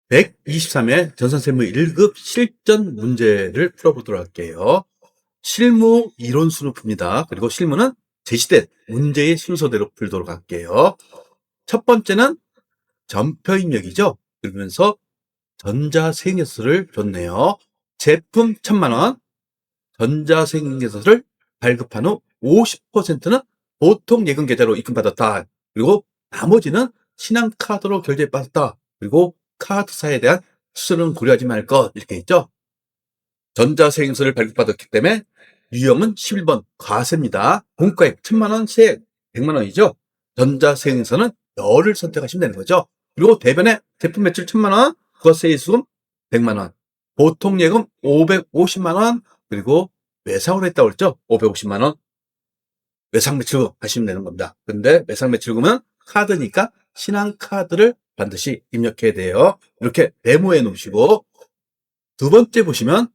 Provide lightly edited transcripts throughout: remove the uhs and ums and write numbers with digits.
123회 전산세무 1급 실전 문제를 풀어보도록 할게요. 실무 이론수로 풉니다. 그리고 실무는 제시된 문제의 순서대로 풀도록 할게요. 첫 번째는 전표입력이죠. 그러면서 전자생계서를 줬네요. 제품 1000만원, 전자생계서를 발급한 후 50%는 보통 예금 계좌로 입금받았다. 그리고 나머지는 신한카드로 결제받았다. 그리고 카드사에 대한 수수료는 고려하지 말 것, 이렇게 있죠. 전자세금서를 발급받았기 때문에 유형은 11번 과세입니다. 공과액 1000만원, 세액 100만원이죠. 전자세금서는 열을 선택하시면 되는 거죠. 그리고 대변에 제품 매출 1000만원, 부가세이수금 100만원, 보통 예금 550만원, 그리고 외상으로 했다고 그랬죠. 550만원 외상 매출금 하시면 되는 겁니다. 근데 외상 매출금은 카드니까 신한카드를 반드시 입력해야 돼요. 이렇게 메모해 놓으시고, 두 번째 보시면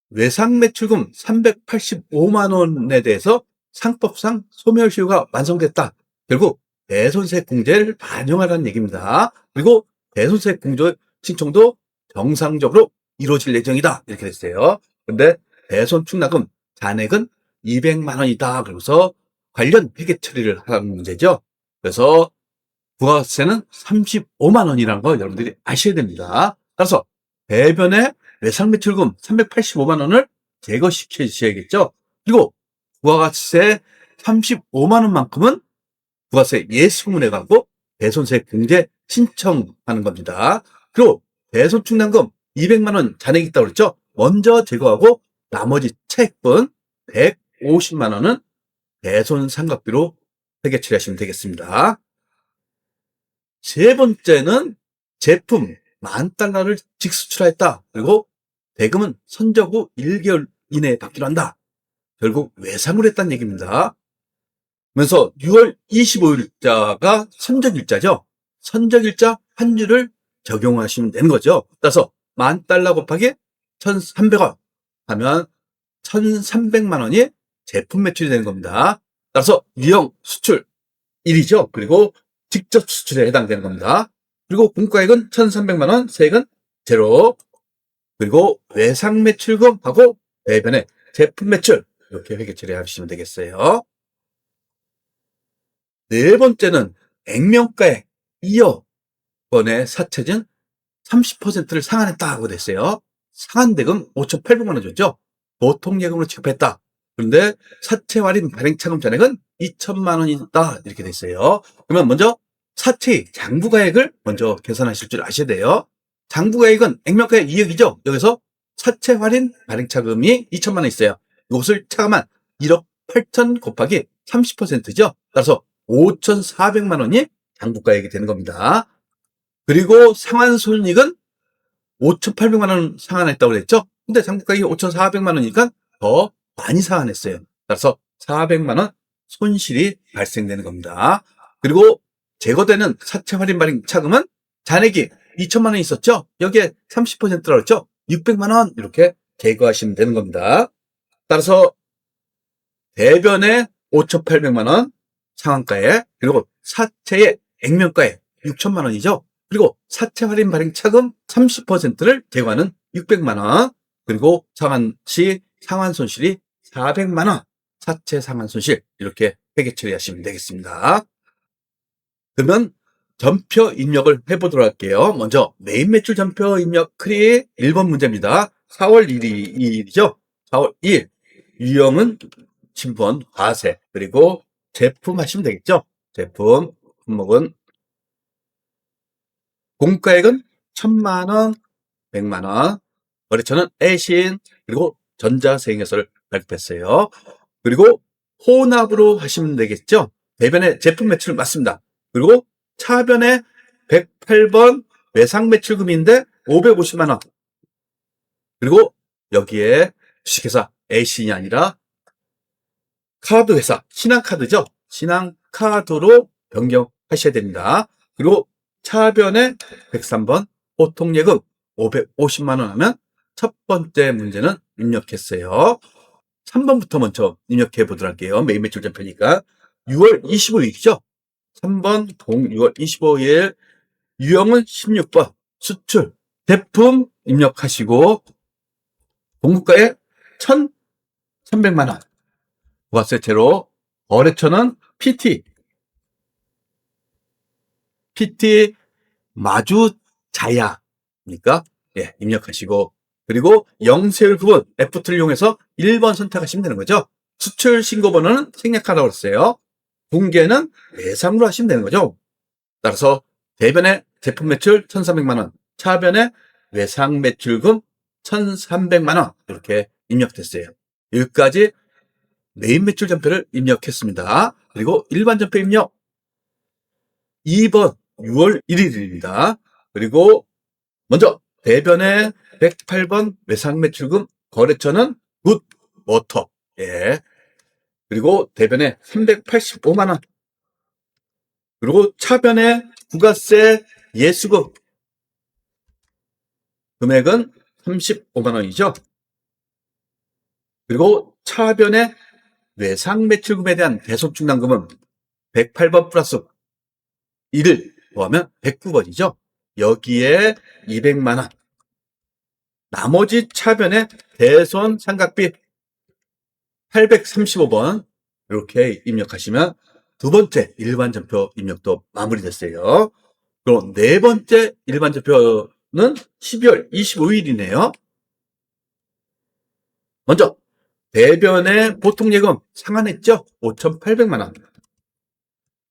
외상 매출금 385만 원에 대해서 상법상 소멸시효가 완성됐다. 결국 대손세 공제를 반영하라는 얘기입니다. 그리고 대손세 공제 신청도 정상적으로 이루어질 예정이다. 이렇게 됐어요. 근데 대손 충납금 잔액은 200만 원이다. 그러면서 관련 회계 처리를 하는 문제죠. 그래서 부가세는 35만 원이라는 거 여러분들이 아셔야 됩니다. 따라서 대변에 외상 매출금 385만 원을 제거시켜 주셔야겠죠. 그리고 부가세 35만 원만큼은 부가세 예수금을 해갖고 대손세 공제 신청하는 겁니다. 그리고 대손 충당금 200만 원 잔액이 있다고 그랬죠. 먼저 제거하고 나머지 차액분 150만 원은 대손 상각비로 회계 처리하시면 되겠습니다. 세 번째는 제품 10,000달러를 직수출하였다. 그리고 대금은 선적 후 1개월 이내에 받기로 한다. 결국 외상을 했다는 얘기입니다. 그래서 6월 25일자가 선적일자죠. 선적일자 환율을 적용하시면 되는 거죠. 따라서 10,000달러 곱하기 1,300원 하면 1,300만 원이 제품 매출이 되는 겁니다. 따라서 유형 수출 1이죠. 그리고 직접 수출에 해당되는 겁니다. 그리고 공과액은 1,300만 원, 세액은 제로. 그리고 외상 매출금하고 대변에 제품 매출 이렇게 회계 처리하시면 되겠어요. 네 번째는 액면가액 2억 원의 사채진 30%를 상환했다고 됐어요. 상환대금 5,800만 원 줬죠. 보통 예금으로 지급했다. 그런데 사채 할인 발행차금 잔액은 2천만 원이다. 이렇게 됐어요. 그러면 먼저 사채 장부가액을 먼저 계산하실 줄 아셔야 돼요. 장부가액은 액면가액 2억이죠. 여기서 사채 할인 발행차금이 2천만 원 있어요. 이것을 차감한 1억 8천 곱하기 30%죠. 따라서 5,400만 원이 장부가액이 되는 겁니다. 그리고 상환손익은 5,800만 원 상환했다고 그랬죠? 근데 장부가액이 5,400만 원이니까 더 많이 상환했어요. 따라서 400만 원 손실이 발생되는 겁니다. 그리고 제거되는 사채 할인 발행 차금은 잔액이 2천만 원 있었죠? 여기에 30%라고 그랬죠? 600만 원 이렇게 제거하시면 되는 겁니다. 따라서 대변에 5,800만 원 상환가액, 그리고 사채의 액면가액 6천만 원이죠. 그리고 사채 할인 발행 차금 30%를 제거하는 600만 원, 그리고 상환 시 상환 손실이 400만 원, 사채 상환 손실 이렇게 회계 처리하시면 되겠습니다. 그러면 전표 입력을 해보도록 할게요. 먼저 메인 매출 전표 입력 크리에 1번 문제입니다. 4월 2일이죠. 4월 2일 유형은 신분 과세, 그리고 제품 하시면 되겠죠. 제품 품목은 공가액은 1,000만 원, 100만 원, 거래처는 애신, 그리고 전자세액서를 발급했어요. 그리고 혼합으로 하시면 되겠죠. 대변의 제품 매출 맞습니다. 그리고 차변에 108번 외상 매출금인데 550만 원. 그리고 여기에 주식회사 애신이 아니라 카드회사 신한카드죠. 신한카드로 변경하셔야 됩니다. 그리고 차변에 103번 보통예금 550만 원 하면 첫 번째 문제는 입력했어요. 3번부터 먼저 입력해 보도록 할게요. 메인 매출 전표니까 6월 25일이죠. 3번 6월 25일 유형은 16번 수출 제품 입력하시고 공급가액 1,300만 원. 부가세 제로. 거래처는 PT 마주자야니까 입력하시고, 그리고 영세율 구분 F2를 이용해서 1번 선택하시면 되는 거죠. 수출 신고번호는 생략하라고 했어요. 공개는 외상으로 하시면 되는 거죠. 따라서 대변의 제품 매출 1,300만 원, 차변의 외상 매출금 1,300만 원 이렇게 입력됐어요. 여기까지 메인 매출 전표를 입력했습니다. 그리고 일반 전표 입력 2번 6월 1일입니다. 그리고 먼저 대변의 108번 외상 매출금 거래처는 굿워터. 그리고 대변의 385만 원. 그리고 차변의 부가세 예수금 금액은 35만 원이죠. 그리고 차변의 외상 매출금에 대한 대손충당금은 108번 플러스 1을 더하면 109번이죠. 여기에 200만 원. 나머지 차변의 대손 상각비 835번 이렇게 입력하시면 두 번째 일반 전표 입력도 마무리됐어요. 그럼 네 번째 일반 전표는 12월 25일이네요. 먼저 대변의 보통 예금 상환했죠? 5,800만 원.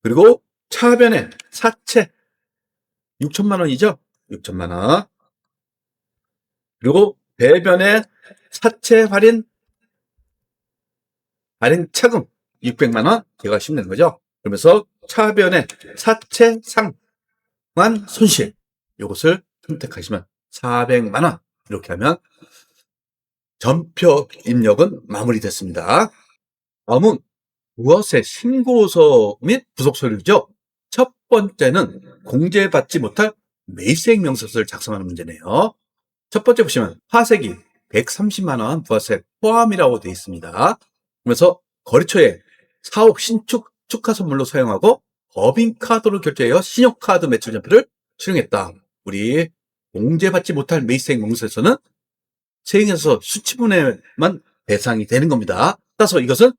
그리고 차변의 사채 6천만 원이죠? 6천만 원. 그리고 대변의 사채 할인 차금 600만 원 제거하시면 되는 거죠. 그러면서 차변의 사채 상환 손실 이것을 선택하시면 400만 원 이렇게 하면 전표 입력은 마무리됐습니다. 다음은 부가세 신고서 및 부속 서류죠. 첫 번째는 공제받지 못할 매입세액 명세서를 작성하는 문제네요. 첫 번째 보시면 화세기 130만 원 부가세 포함이라고 되어 있습니다. 그러면서 거래처에 사옥 신축 축하 선물로 사용하고 법인카드로 결제하여 신용카드 매출 전표를 수령했다. 우리 공제받지 못할 매입세액 명세서는 세액에서 수치분에만 배상이 되는 겁니다. 따라서 이것은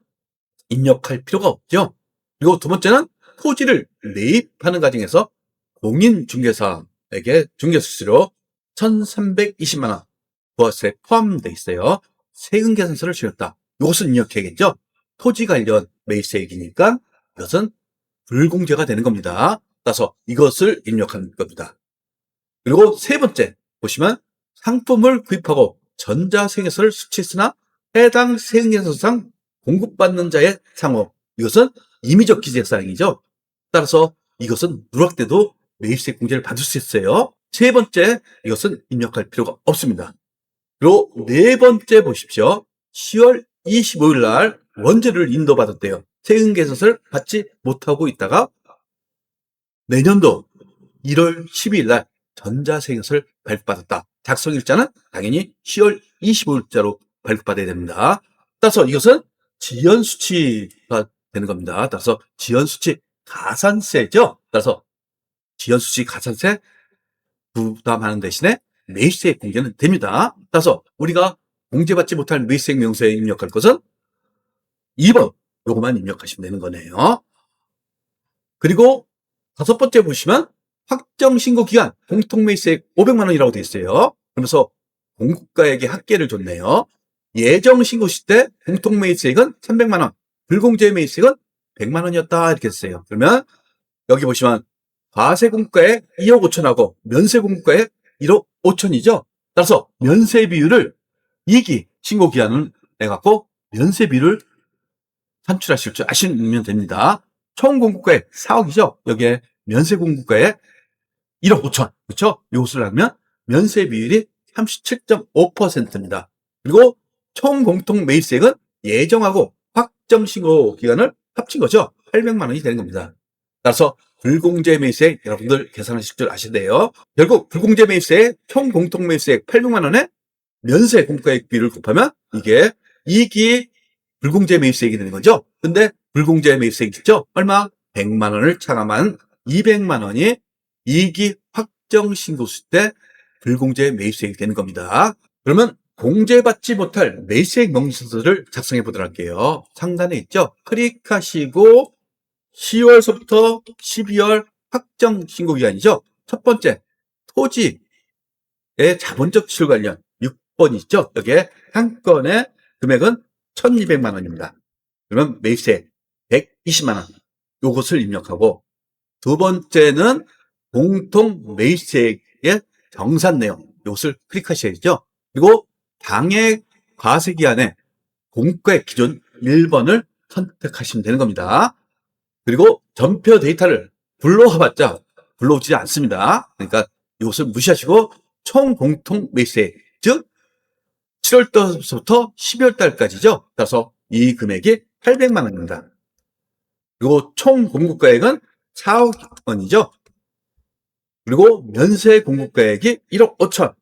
입력할 필요가 없죠. 그리고 두 번째는 토지를 매입하는 과정에서 공인중개사에게 중개수수료 1,320만 원 부가세 포함되어 있어요. 세금 계산서를 실었다. 이것은 입력해야겠죠. 토지 관련 매입세액이니까 이것은 불공제가 되는 겁니다. 따라서 이것을 입력하는 겁니다. 그리고 세 번째 보시면 상품을 구입하고 전자세액서를 수취했으나 해당 세액계산서상 공급받는 자의 상호, 이것은 임의적 기재사항이죠. 따라서 이것은 누락돼도 매입세액 공제를 받을 수 있어요. 세 번째, 이것은 입력할 필요가 없습니다. 그리고 네 번째 보십시오. 10월 25일 날 원재료를 인도받았대요. 세금계산서를 받지 못하고 있다가 내년도 1월 12일 날 전자세액서를 발급받았다. 작성일자는 당연히 10월 25일자로 발급받아야 됩니다. 따라서 이것은 지연수치가 되는 겁니다. 따라서 지연수치 가산세죠. 따라서 지연수치 가산세 부담하는 대신에 매입세액 공제는 됩니다. 따라서 우리가 공제받지 못할 매입세액 명세에 입력할 것은 2번 요거만 입력하시면 되는 거네요. 그리고 다섯 번째 보시면 확정신고기간 공통매입세액 500만 원이라고 되어 있어요. 그러면서 공급가액의 합계를 줬네요. 예정신고 시때 공통매입세액은 300만 원, 불공제 매입세액은 100만 원이었다 이렇게 했어요. 그러면 여기 보시면 과세공급가액 2억 5천하고 면세공급가액 1억 5천이죠. 따라서 면세 비율을 2기 신고기한을 내갖고 면세 비율을 산출하실 줄 아시면 됩니다. 총 공급가액 4억이죠. 여기에 면세 공급가액 1억 5천. 그렇죠? 이것을 하면 면세 비율이 37.5%입니다. 그리고 총 공통 매입세액은 예정하고 확정 신고 기간을 합친 거죠. 800만 원이 되는 겁니다. 따라서 불공제 매입세액 여러분들 계산하실 줄 아셔야 돼요. 결국 불공제 매입세액 총 공통 매입세액 800만 원에 면세 공급가액 비율을 곱하면 이게 2기 불공제 매입세액이 되는 거죠. 근데 불공제 매입세액 있죠? 얼마? 100만 원을 차감한 200만 원이 2기 확정 신고수 때 불공제 매입세액이 되는 겁니다. 그러면 공제받지 못할 매입세액 명시서를 작성해 보도록 할게요. 상단에 있죠? 클릭하시고 10월서부터 12월 확정 신고기간이죠. 첫 번째, 토지의 자본적 지출 관련 6번 있죠? 여기에 한 건의 금액은 1,200만 원입니다. 그러면 매입세 120만 원. 요것을 입력하고, 두 번째는 공통 매입세액의 정산 내용. 요것을 클릭하셔야죠. 그리고 당해 과세기간에 공과액 기준 1번을 선택하시면 되는 겁니다. 그리고 전표 데이터를 불러와봤자 불러오지 않습니다. 그러니까 이것을 무시하시고 총 공통 매입세, 즉 7월달부터 12월달까지죠. 따라서 이 금액이 800만 원입니다. 그리고 총 공급가액은 4억 원이죠. 그리고 면세 공급가액이 1억 5천.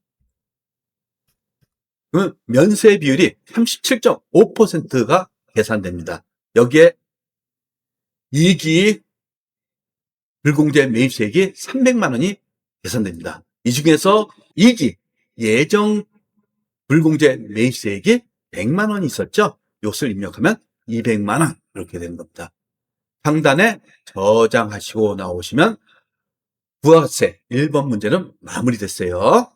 그러면 면세 비율이 37.5%가 계산됩니다. 여기에 이익이 불공제 매입세액이 300만 원이 계산됩니다. 이 중에서 이익이 예정 불공제 매입세액이 100만 원이 있었죠. 이것을 입력하면 200만 원 이렇게 되는 겁니다. 상단에 저장하시고 나오시면 부가세 1번 문제는 마무리됐어요.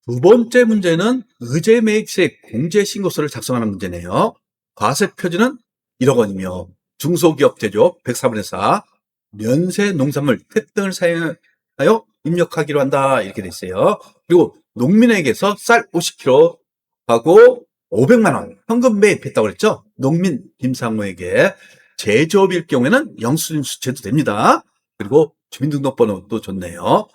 두 번째 문제는 의제 매입세액 공제 신고서를 작성하는 문제네요. 과세 표준은 1억 원이며 중소기업 제조업 104분의 4 면세 농산물 태등을 사용하여 입력하기로 한다 이렇게 돼 있어요. 그리고 농민에게서 쌀 50kg 하고 500만 원 현금 매입했다고 그랬죠. 농민 김상호에게 제조업일 경우에는 영수증 수채도 됩니다. 그리고 주민등록번호도 좋네요.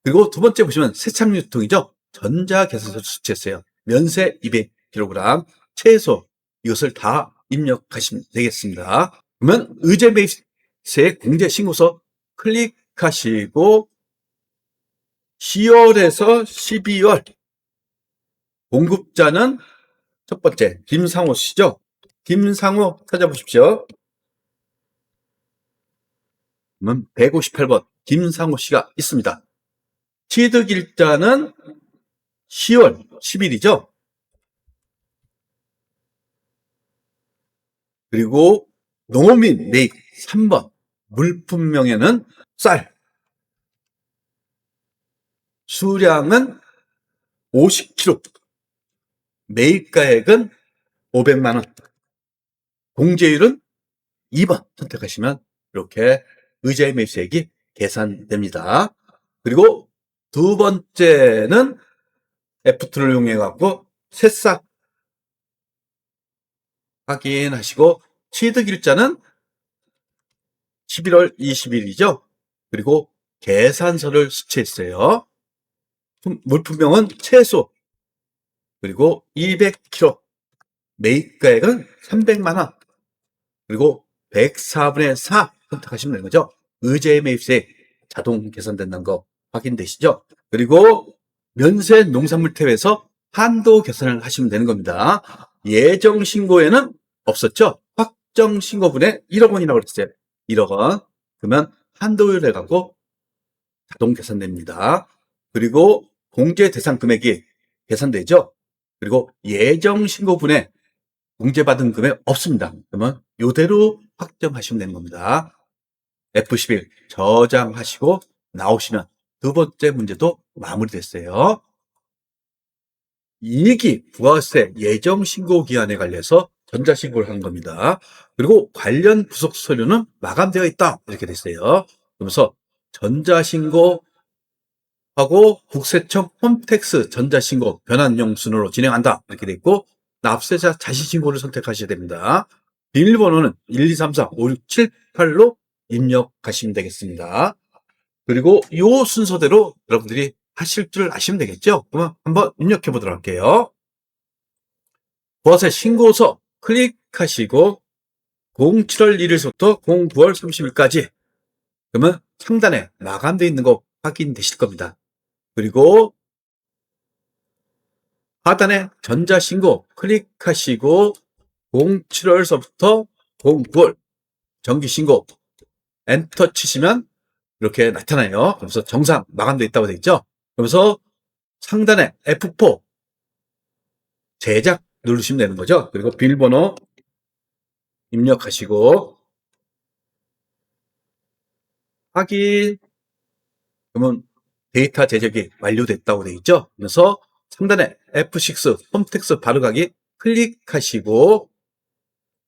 그리고 두 번째 보시면 세참유통이죠. 전자계산서 수채했어요. 면세 200kg, 채소 이것을 다 입력하시면 되겠습니다. 그러면 의제 매입세 공제 신고서 클릭하시고 10월에서 12월 공급자는 첫 번째 김상호 씨죠. 김상호 찾아보십시오. 그러면 158번 김상호 씨가 있습니다. 취득일자는 10월 10일이죠. 그리고 농민 매입 3번 물품명에는 쌀 수량은 50kg 매입가액은 500만 원 공제율은 2번 선택하시면 이렇게 의제 매입세액이 계산됩니다. 그리고 두 번째는 F2를 이용해 갖고 새싹 확인하시고 취득일자는 11월 20일이죠. 그리고 계산서를 수취했어요. 물품명은 채소 그리고 200kg 매입가액은 300만 원 그리고 104분의 4 선택하시면 되는 거죠. 의제 매입세 자동 계산된다는 거 확인되시죠? 그리고 면세 농산물 태회에서 한도 계산을 하시면 되는 겁니다. 예정 신고에는 없었죠? 확정 신고분에 1억 원이라고 그랬어요. 1억 원. 그러면 한도율 해갖고 자동 계산됩니다. 그리고 공제 대상 금액이 계산되죠? 그리고 예정 신고분에 공제받은 금액 없습니다. 그러면 이대로 확정하시면 되는 겁니다. F11 저장하시고 나오시면 두 번째 문제도 마무리됐어요. 이익이 부가세 예정 신고 기한에 관련해서 전자신고를 한 겁니다. 그리고 관련 부속 서류는 마감되어 있다 이렇게 됐어요. 그러면서 전자신고하고 국세청 홈택스 전자신고 변환용 순으로 진행한다 이렇게 돼 있고 납세자 자신신고를 선택하셔야 됩니다. 비밀번호는 1, 2, 3, 4, 5, 6, 7, 8로 입력하시면 되겠습니다. 그리고 이 순서대로 여러분들이 하실 줄 아시면 되겠죠? 그러면 한번 입력해 보도록 할게요. 부가세 신고서 클릭하시고 07월 1일부터 09월 30일까지 그러면 상단에 마감되어 있는 거 확인되실 겁니다. 그리고 하단에 전자신고 클릭하시고 07월서부터 09월 정기신고 엔터 치시면 이렇게 나타나요. 그래서 정상 마감되어 있다고 되어 있죠. 그러면서 상단에 F4 제작 누르시면 되는 거죠. 그리고 비밀번호 입력하시고 확인. 그러면 데이터 제작이 완료됐다고 되어 있죠. 그래서 상단에 F6 홈택스 바로가기 클릭하시고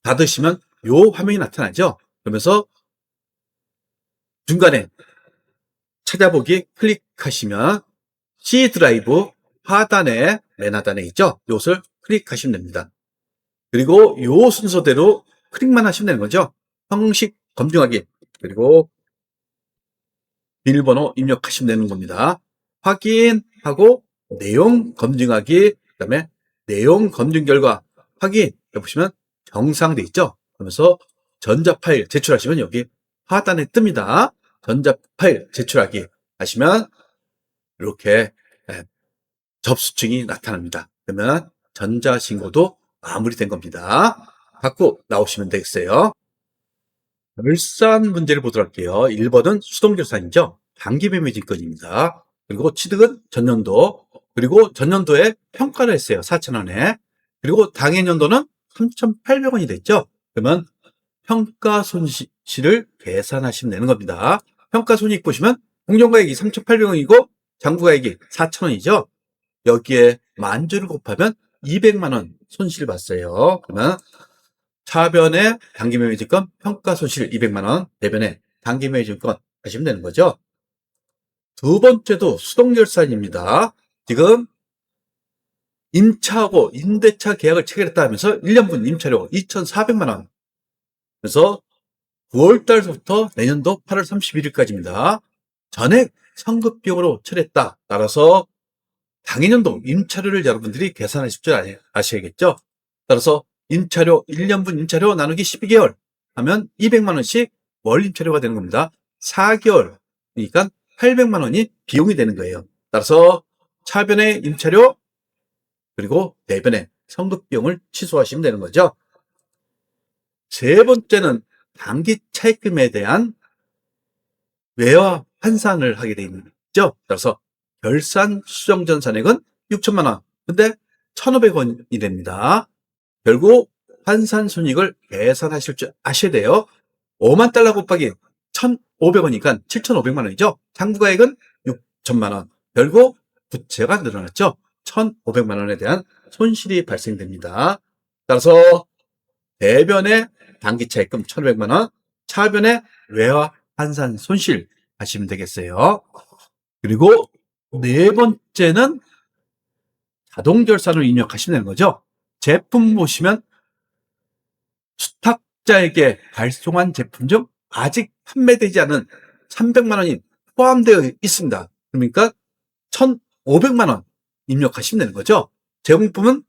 닫으시면 요 화면이 나타나죠. 그러면서 중간에 찾아보기 클릭하시면 C 드라이브 하단에 맨 하단에 있죠. 이것을 클릭하시면 됩니다. 그리고 요 순서대로 클릭만 하시면 되는 거죠. 형식 검증하기 그리고 비밀번호 입력하시면 되는 겁니다. 확인하고 내용 검증하기 그다음에 내용 검증 결과 확인해 보시면 정상돼 있죠. 그러면서 전자 파일 제출하시면 여기 하단에 뜹니다. 전자 파일 제출하기 하시면 이렇게 접수증이 나타납니다. 그러면 전자신고도 마무리된 겁니다. 갖고 나오시면 되겠어요. 결산 문제를 보도록 할게요. 1번은 수동결산이죠. 단기매매증권입니다. 그리고 취득은 전년도, 그리고 전년도에 평가를 했어요. 4,000원에. 그리고 당해년도는 3,800원이 됐죠. 그러면 평가 손실을 계산하시면 되는 겁니다. 평가 손익 보시면 공정가액이 3,800원이고 장부가액이 4,000원이죠. 여기에 만주를 곱하면 200만 원 손실 봤어요. 그러면 차변에 단기매매증권 평가 손실 200만 원, 대변에 단기매매증권 하시면 되는 거죠. 두 번째도 수동결산입니다. 지금 임차하고 임대차 계약을 체결했다 하면서 1년분 임차료 2,400만 원. 그래서 9월달부터 내년도 8월 31일까지입니다. 전액 성급비용으로 처리했다. 따라서 당해년도 임차료를 여러분들이 계산하실 줄 아셔야겠죠. 따라서 임차료 1년분 임차료 나누기 12개월 하면 200만 원씩 월 임차료가 되는 겁니다. 4개월이니까 800만 원이 비용이 되는 거예요. 따라서 차변의 임차료 그리고 대변의 성급비용을 취소하시면 되는 거죠. 세 번째는 단기 차입금에 대한 외화 환산을 하게 되어 있죠. 따라서 결산 수정전 잔액은 6천만 원. 근데 1,500원이 됩니다. 결국 환산 손익을 계산하실 줄 아셔야 돼요. 5만 달러 곱하기 1,500원이니까 7,500만 원이죠. 장부가액은 6천만 원. 결국 부채가 늘어났죠. 1,500만 원에 대한 손실이 발생됩니다. 따라서 대변의 단기차입금 1,500만 원, 차변의 외화 환산 손실 하시면 되겠어요. 그리고 네 번째는 자동결산을 입력하시면 되는 거죠. 제품 보시면 수탁자에게 발송한 제품 중 아직 판매되지 않은 300만 원이 포함되어 있습니다. 그러니까 1,500만 원 입력하시면 되는 거죠. 제공품은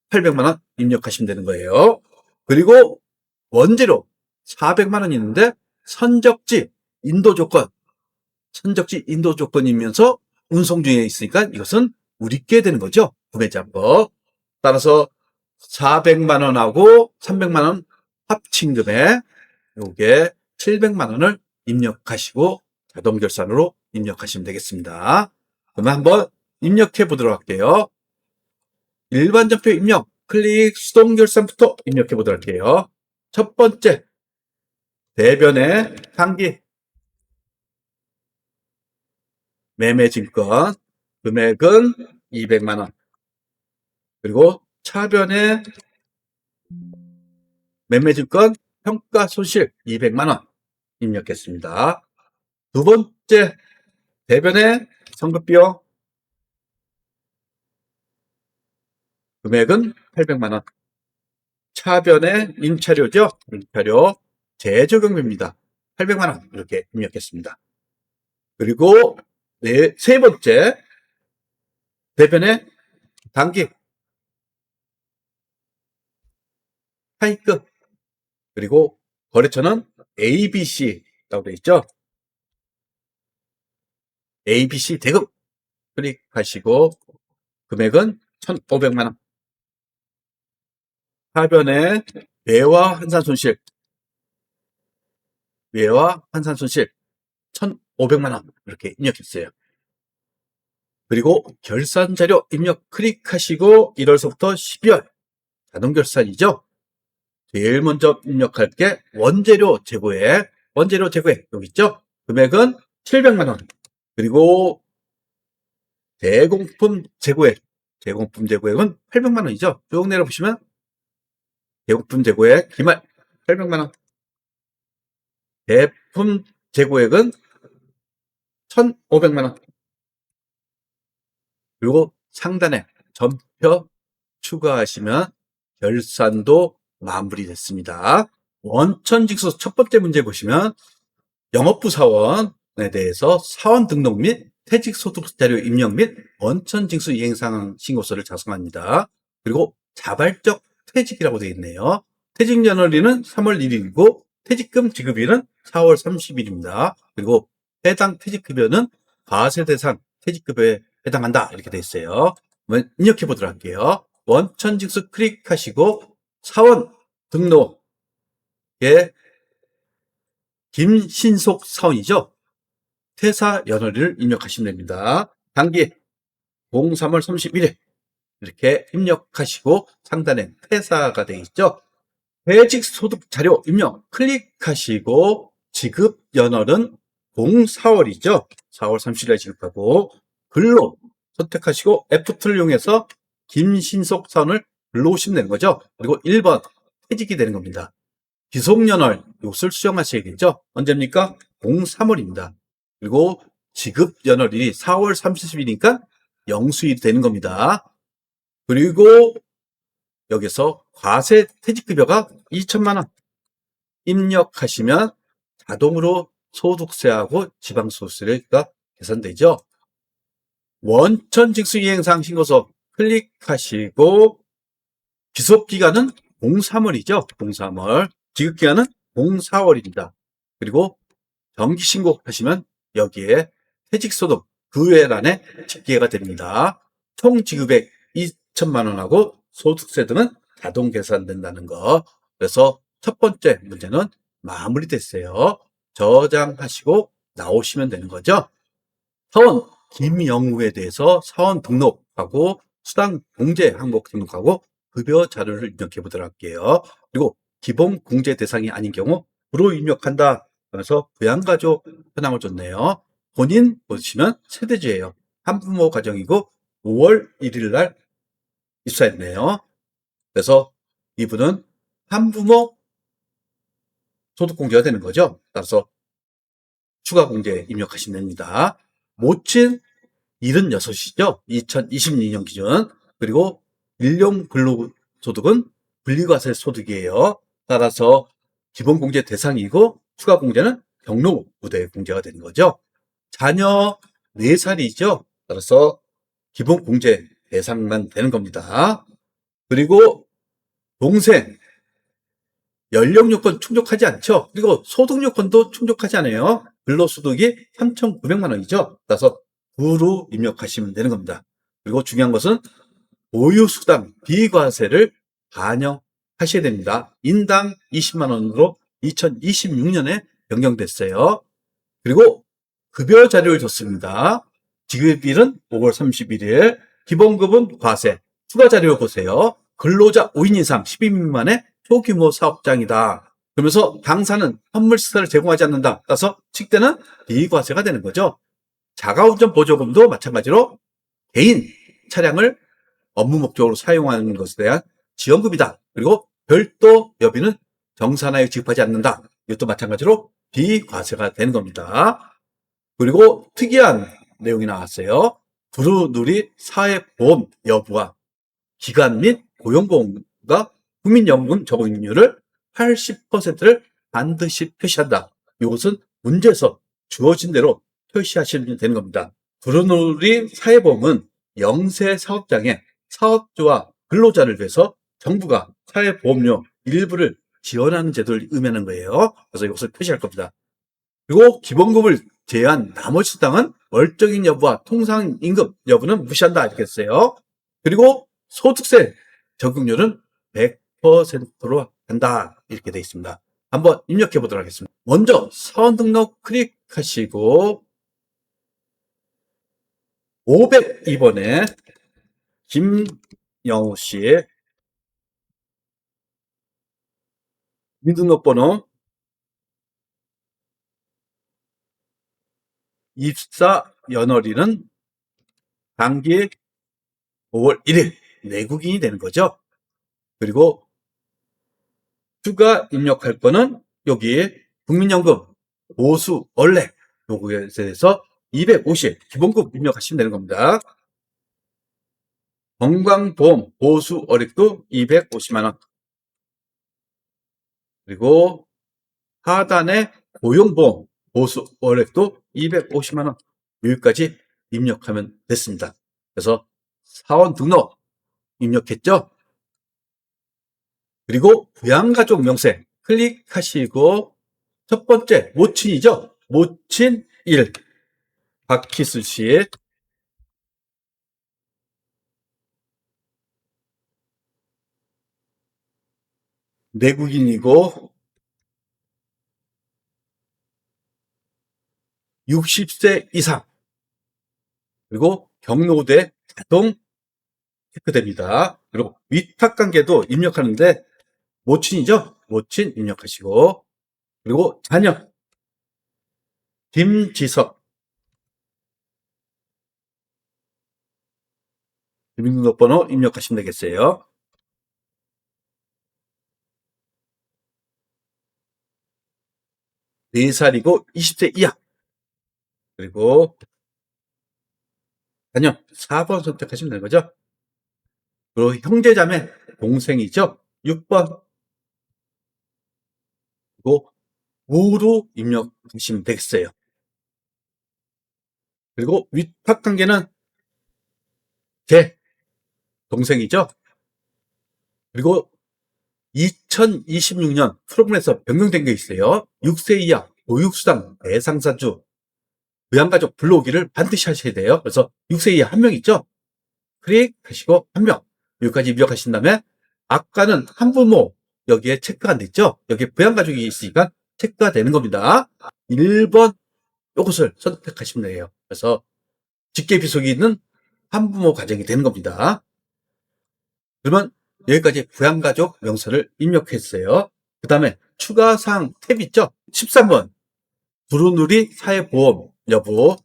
800만 원 입력하시면 되는 거예요. 그리고 원재료 400만 원이 있는데 선적지 인도 조건이면서 운송 중에 있으니까 이것은 우리께 되는 거죠. 구매자법. 따라서 400만 원하고 300만 원 합친 금액 요게 700만 원을 입력하시고 자동결산으로 입력하시면 되겠습니다. 그럼 한번 입력해 보도록 할게요. 일반점표 입력 클릭 수동결산부터 입력해 보도록 할게요. 첫 번째 대변의 단기 매매증권 금액은 200만 원 그리고 차변의 매매증권 평가 손실 200만 원 입력했습니다. 두 번째 대변의 성급비용 금액은 800만 원. 차변의 임차료죠. 임차료 재적용료입니다. 800만 원 이렇게 입력했습니다. 그리고 세 번째 대변의 단기 차입금 그리고 거래처는 ABC라고 되어 있죠. ABC 대금 클릭하시고 금액은 1,500만 원. 하변에 외화 환산 손실 1,500만 원 이렇게 입력했어요. 그리고 결산 자료 입력 클릭하시고 1월서부터 12월 자동 결산이죠. 제일 먼저 입력할 게 원재료 재고액. 원재료 재고액 여기 있죠. 금액은 700만 원. 그리고 대공품 재고액. 대공품 재고액은 800만 원이죠. 쭉 내려보시면 대공품 재고액 기말 800만 원. 대품 재고액은 1,500만 원. 그리고 상단에 전표 추가하시면 결산도 마무리됐습니다. 원천징수 첫 번째 문제 보시면 영업부 사원에 대해서 사원 등록 및 퇴직소득자료 입력 및 원천징수 이행상황 신고서를 작성합니다. 그리고 자발적 퇴직이라고 되어 있네요. 퇴직연월일은 3월 1일이고 퇴직금 지급일은 4월 30일입니다. 그리고 해당 퇴직급여는 과세 대상 퇴직급여에 해당한다 이렇게 되어 있어요. 한번 입력해 보도록 할게요. 원천징수 클릭하시고 사원 등록에 김신속 사원이죠. 퇴사 연월일을 입력하시면 됩니다. 단기 03월 31일 이렇게 입력하시고 상단에 퇴사가 되어 있죠. 퇴직소득 자료 입력 클릭하시고 지급 연월은 04월이죠. 4월 30일에 지급하고 근로 선택하시고 F2를 이용해서 김신속 사원을 불러오시면 되는 거죠. 그리고 1번 퇴직이 되는 겁니다. 기속연월 이것을 수정하셔야겠죠. 언제입니까? 03월입니다. 그리고 지급연월일이 4월 30일이니까 영수일이 되는 겁니다. 그리고 여기서 과세 퇴직급여가 2천만 원 입력하시면 자동으로 소득세하고 지방소득세가 계산되죠. 원천징수 이행사항 신고서 클릭하시고 기속기간은 03월이죠. 03월. 지급기간은 04월입니다. 그리고 정기신고 하시면 여기에 퇴직소득 그 외란에 집계가 됩니다. 총 지급액 2천만 원하고 소득세 등은 자동 계산된다는 거. 그래서 첫 번째 문제는 마무리됐어요. 저장하시고 나오시면 되는 거죠. 사원 김영우에 대해서 사원 등록하고 수당 공제 항목 등록하고 급여 자료를 입력해 보도록 할게요. 그리고 기본 공제 대상이 아닌 경우 부로 입력한다 하면서 부양가족 현황을 줬네요. 본인 보시면 세대주예요. 한부모 가정이고 5월 1일 날 입사했네요. 그래서 이분은 한부모 소득공제가 되는 거죠. 따라서 추가 공제 입력하시면 됩니다. 모친 76이죠. 2022년 기준. 그리고 일용 근로소득은 분리과세 소득이에요. 따라서 기본공제 대상이고 추가 공제는 경로부대 공제가 되는 거죠. 자녀 4살이죠. 따라서 기본공제 대상만 되는 겁니다. 그리고 동생 연령 요건 충족하지 않죠. 그리고 소득 요건도 충족하지 않아요. 근로소득이 3,900만 원이죠. 따라서 부로 입력하시면 되는 겁니다. 그리고 중요한 것은 보유수당 비과세를 반영하셔야 됩니다. 인당 20만 원으로 2026년에 변경됐어요. 그리고 급여 자료를 줬습니다. 지급일은 5월 31일, 기본급은 과세, 추가 자료 보세요. 근로자 5인 이상 12인 미만의 소규모 사업장이다. 그러면서 당사는 선물 시설을 제공하지 않는다. 따라서 칙대는 비과세가 되는 거죠. 자가운전 보조금도 마찬가지로 개인 차량을 업무 목적으로 사용하는 것에 대한 지원금이다. 그리고 별도 여비는 정산하여 지급하지 않는다. 이것도 마찬가지로 비과세가 되는 겁니다. 그리고 특이한 내용이 나왔어요. 두루누리 사회보험 여부와 기간 및 고용보험과 국민연금 적용률을 80%를 반드시 표시한다. 이것은 문제에서 주어진 대로 표시하시면 되는 겁니다. 두루누리 사회보험은 영세 사업장의 사업주와 근로자를 위해서 정부가 사회보험료 일부를 지원하는 제도를 의미하는 거예요. 그래서 이것을 표시할 겁니다. 그리고 기본급을 제외한 나머지 수당은 월적인 여부와 통상임금 여부는 무시한다 이렇게 했어요. 그리고 소득세 적용률은 100%로 한다 이렇게 되어 있습니다. 한번 입력해 보도록 하겠습니다. 먼저 사원 등록 클릭하시고 502번에 김영우 씨 민등록번호 입사 연월일은 당기 5월 1일 내국인이 되는 거죠. 그리고 추가 입력할 거는 여기 국민연금 보수 원래 요거에 대해서 250 기본급 입력하시면 되는 겁니다. 건강보험 보수 월액도 250만 원. 그리고 하단에 고용보험 보수 월액도 250만 원. 여기까지 입력하면 됐습니다. 그래서 사원 등록 입력했죠? 그리고 부양가족 명세 클릭하시고 첫 번째 모친이죠? 모친 1 박희슬 씨 내국인이고 60세 이상 그리고 경로대 자동 체크됩니다. 그리고 위탁관계도 입력하는데 모친이죠? 모친 입력하시고 그리고 자녀 김지석 주민등록번호 입력하시면 되겠어요. 네 살이고 20세 이하 그리고 자녀 4번 선택하시면 되는 거죠. 그리고 형제자매 동생이죠. 6번 그리고 우로 입력하시면 되겠어요. 그리고 위탁관계는 제 동생이죠. 그리고 2026년 프로그램에서 변경된 게 있어요. 6세 이하 보육수당 대상사주 부양가족 불러오기를 반드시 하셔야 돼요. 그래서 6세 이하 한 명 있죠. 클릭하시고 한 명 여기까지 입력하신 다음에 아까는 한부모 여기에 체크가 안 됐죠. 여기에 부양가족이 있으니까 체크가 되는 겁니다. 1번 이것을 선택하시면 돼요. 그래서 직계비속이 있는 한부모 가정이 되는 겁니다. 그러면 여기까지 부양가족 명세를 입력했어요. 그 다음에 추가사항 탭 있죠? 13번 두루누리 사회보험 여부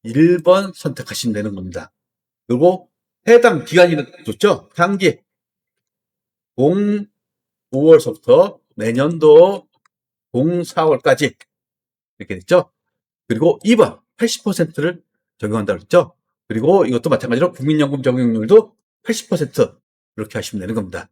1번 선택하시면 되는 겁니다. 그리고 해당 기간이 좋죠? 단기 05월서부터 내년도 04월까지 이렇게 됐죠? 그리고 2번 80%를 적용한다고 했죠? 그리고 이것도 마찬가지로 국민연금 적용률도 80% 이렇게 하시면 되는 겁니다.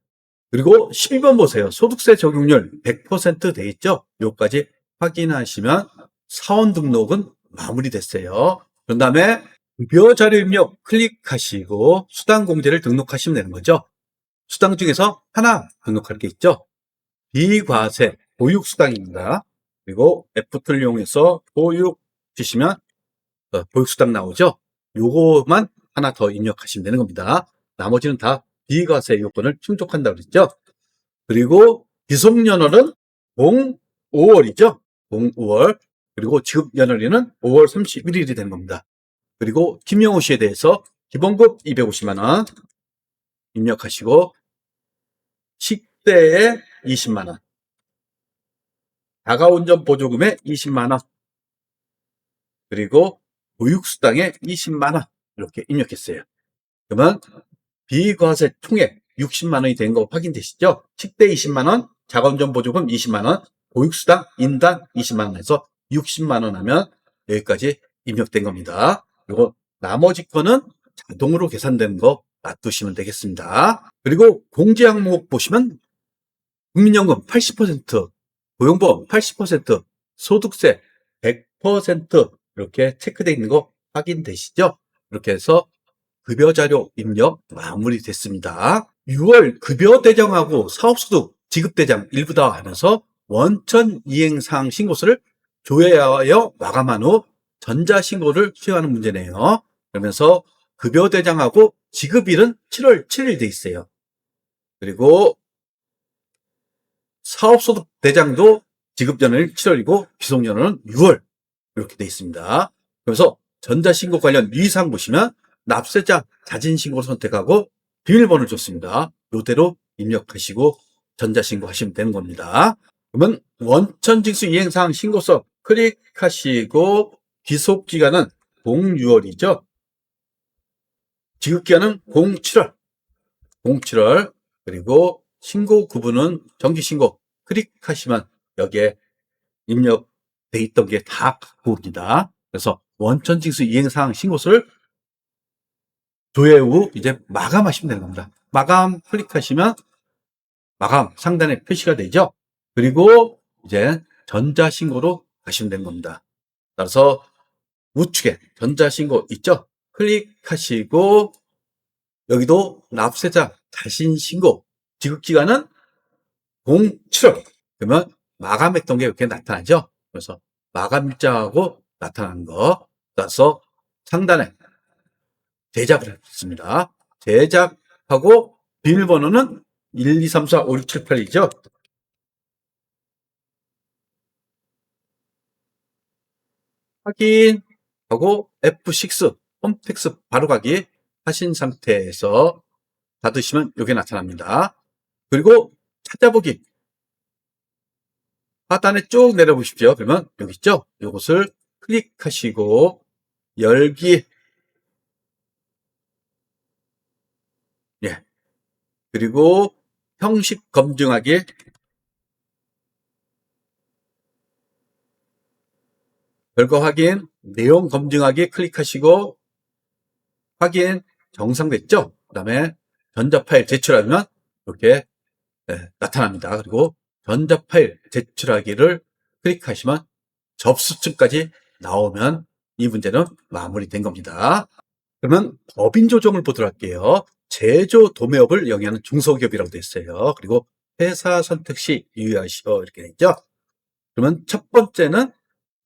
그리고 12번 보세요. 소득세 적용률 100%돼 있죠? 요까지 확인하시면 사원 등록은 마무리됐어요. 그런 다음에 급여 자료 입력 클릭하시고 수당 공제를 등록하시면 되는 거죠. 수당 중에서 하나 등록할 게 있죠. 비과세 보육수당입니다. 그리고 F를 이용해서 보육 주시면 보육수당 나오죠. 요거만 하나 더 입력하시면 되는 겁니다. 나머지는 다 비과세 요건을 충족한다고 그랬죠. 그리고 기속연월은 05월이죠. 05월. 그리고 지급연월일은 5월 31일이 되는 겁니다. 그리고 김영우 씨에 대해서 기본급 250만 원 입력하시고 식대에 20만 원 자가운전 보조금에 20만 원 그리고 보육수당에 20만 원 이렇게 입력했어요. 그러면 비과세 총액 60만 원이 된 거 확인되시죠? 식대 20만 원, 자가운전 보조금 20만 원, 보육수당 인당 20만 원 해서 60만 원 하면 여기까지 입력된 겁니다. 그리고 나머지 거는 자동으로 계산되는 거 놔두시면 되겠습니다. 그리고 공제 항목 보시면 국민연금 80%, 고용보험 80%, 소득세 100% 이렇게 체크되어 있는 거 확인되시죠? 이렇게 해서 급여자료 입력 마무리됐습니다. 6월 급여대장하고 사업소득 지급대장 일부 다 하면서 원천 이행사항 신고서를 조회하여 마감한 후 전자신고를 수행하는 문제네요. 그러면서 급여대장하고 지급일은 7월 7일 돼 있어요. 그리고 사업소득 대장도 지급연월은 7월이고 기속연월은 6월 이렇게 돼 있습니다. 그래서 전자신고 관련 유의사항 보시면 납세자 자진신고를 선택하고 비밀번호를 줬습니다. 이대로 입력하시고 전자신고 하시면 되는 겁니다. 그러면 원천징수 이행사항 신고서 클릭하시고 귀속기간은 06월이죠. 지급기간은 07월. 그리고 신고 구분은 정기신고 클릭하시면 여기에 입력돼 있던 게 다 갖고 옵니다. 그래서 원천징수 이행사항 신고서를 조회 후 이제 마감하시면 되는 겁니다. 마감 클릭하시면 마감 상단에 표시가 되죠. 그리고 이제 전자신고로 가시면 되는 겁니다. 따라서 우측에 전자신고 있죠? 클릭하시고 여기도 납세자 자신신고 지급기간은 07월. 그러면 마감했던 게 이렇게 나타나죠. 그래서 마감일자하고 나타나는 거. 따라서 상단에 제작을 했습니다. 제작하고 비밀번호는 1, 2, 3, 4, 5, 6, 7, 8이죠. 확인하고 F6 홈택스 바로가기 하신 상태에서 닫으시면 이게 나타납니다. 그리고 찾아보기 하단에 쭉 내려보십시오. 그러면 여기 있죠? 이것을 클릭하시고 열기, 예, 그리고 형식 검증하기, 결과 확인, 내용 검증하기 클릭하시고 확인 정상됐죠? 그 다음에 전자파일 제출하면 이렇게 나타납니다. 그리고 전자파일 제출하기를 클릭하시면 접수층까지 나오면 이 문제는 마무리된 겁니다. 그러면 법인 조정을 보도록 할게요. 제조 도매업을 영위하는 중소기업이라고 되어 있어요. 그리고 회사 선택 시 유의하시오 이렇게 되어 있죠. 그러면 첫 번째는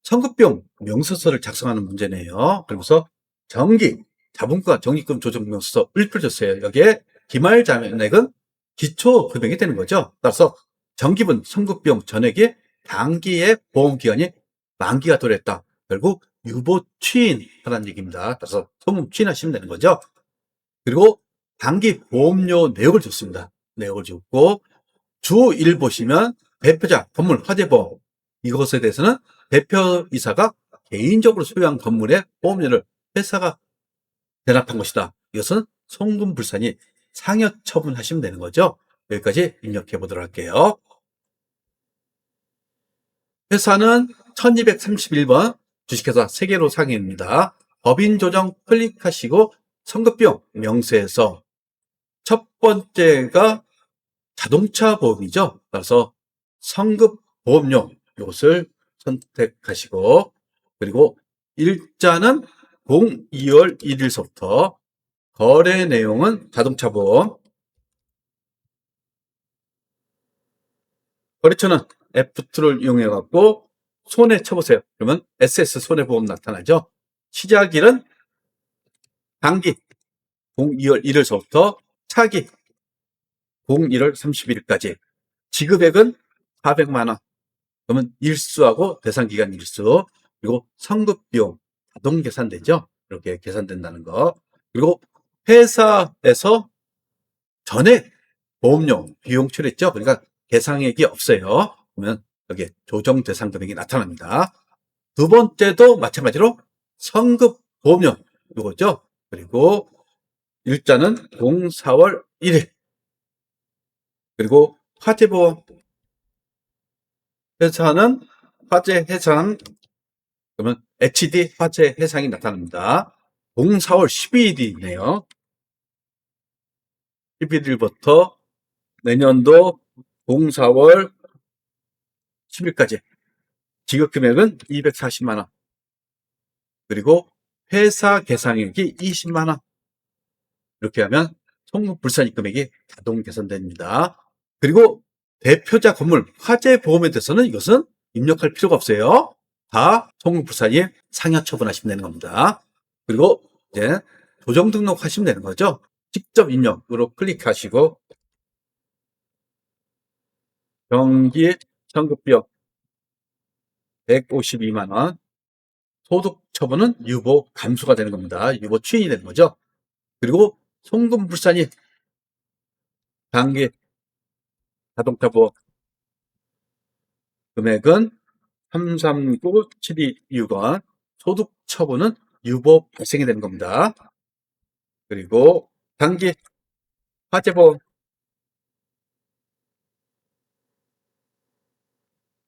성급비용 명세서를 작성하는 문제네요. 그러면서 정기 자본가 적립금 조정 명세서 읊어줬어요. 여기에 기말 잔액은 기초 금액이 되는 거죠. 따라서 정기분 성급비용 전액이 단기의 보험기간이 만기가 도래했다. 결국 유보 취인하라는 얘기입니다. 따라서 소문 취인하시면 되는 거죠. 그리고 단기 보험료 내역을 줬습니다. 내역을 줬고 주 1 보시면 대표자 건물 화재보험 이것에 대해서는 대표이사가 개인적으로 소유한 건물의 보험료를 회사가 대납한 것이다. 이것은 송금불산이 상여 처분하시면 되는 거죠. 여기까지 입력해 보도록 할게요. 회사는 1231번 주식회사 세계로 상해입니다. 법인 조정 클릭하시고 성급비용 명세에서 첫 번째가 자동차 보험이죠. 따라서 성급 보험료 이것을 선택하시고 그리고 일자는 02월 1일서부터 거래 내용은 자동차 보험 거래처는 F2를 이용해 갖고 손해 쳐보세요. 그러면 SS 손해보험 나타나죠. 시작일은 단기 02월 1일서부터 차기 01월 31일까지 지급액은 400만 원. 그러면 일수하고 대상기간 일수 그리고 성급비용 자동 계산되죠. 이렇게 계산된다는 거. 그리고 회사에서 전액 보험료 비용 처리했죠. 그러니까 계상액이 없어요. 그러면 여기 조정 대상 금액이 나타납니다. 두 번째도 마찬가지로 성급 보험료 이거죠. 그리고 일자는 04월 1일 그리고 화재보험 회사는 화재 해상 그러면 HD 화재 해상이 나타납니다. 04월 12일이네요. 11일부터 내년도 04월 10일까지 지급 금액은 240만 원. 그리고 회사 계상액이 20만 원. 이렇게 하면 송금불산입 금액이 자동 계산됩니다. 그리고 대표자 건물 화재 보험에 대해서는 이것은 입력할 필요가 없어요. 다 송금불산입 상여 처분하시면 되는 겁니다. 그리고 이제 조정 등록하시면 되는 거죠. 직접 입력으로 클릭하시고 정기 성급비용 152만 원 소득 처분은 유보 감소가 되는 겁니다. 유보 취인이 되는 거죠. 그리고 송금불산이 단기 자동차보험 금액은 339726원, 소득 처분은 유보 발생이 되는 겁니다. 그리고 단기 화재보험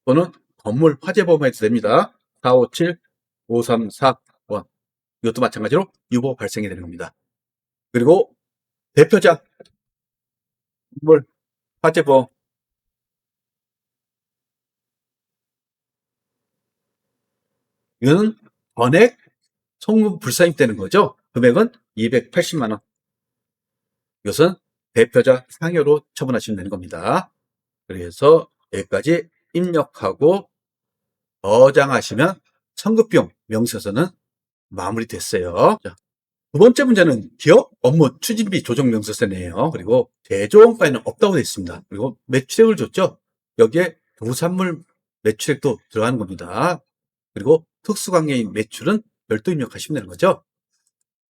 또는 건물 화재보험 해도 됩니다. 457534원. 이것도 마찬가지로 유보 발생이 되는 겁니다. 그리고 대표자 건물 화재보험 이거는 전액 송금 불사입되는 거죠. 금액은 280만 원. 이것은 대표자 상여로 처분하시면 되는 겁니다. 그래서 여기까지 입력하고 저장하시면 청구비용 명세서는 마무리됐어요. 자, 두 번째 문제는 기업 업무 추진비 조정 명세서네요. 그리고 제조원가에는 없다고 되어 있습니다. 그리고 매출액을 줬죠. 여기에 부산물 매출액도 들어가는 겁니다. 그리고 특수관계인 매출은 별도 입력하시면 되는 거죠.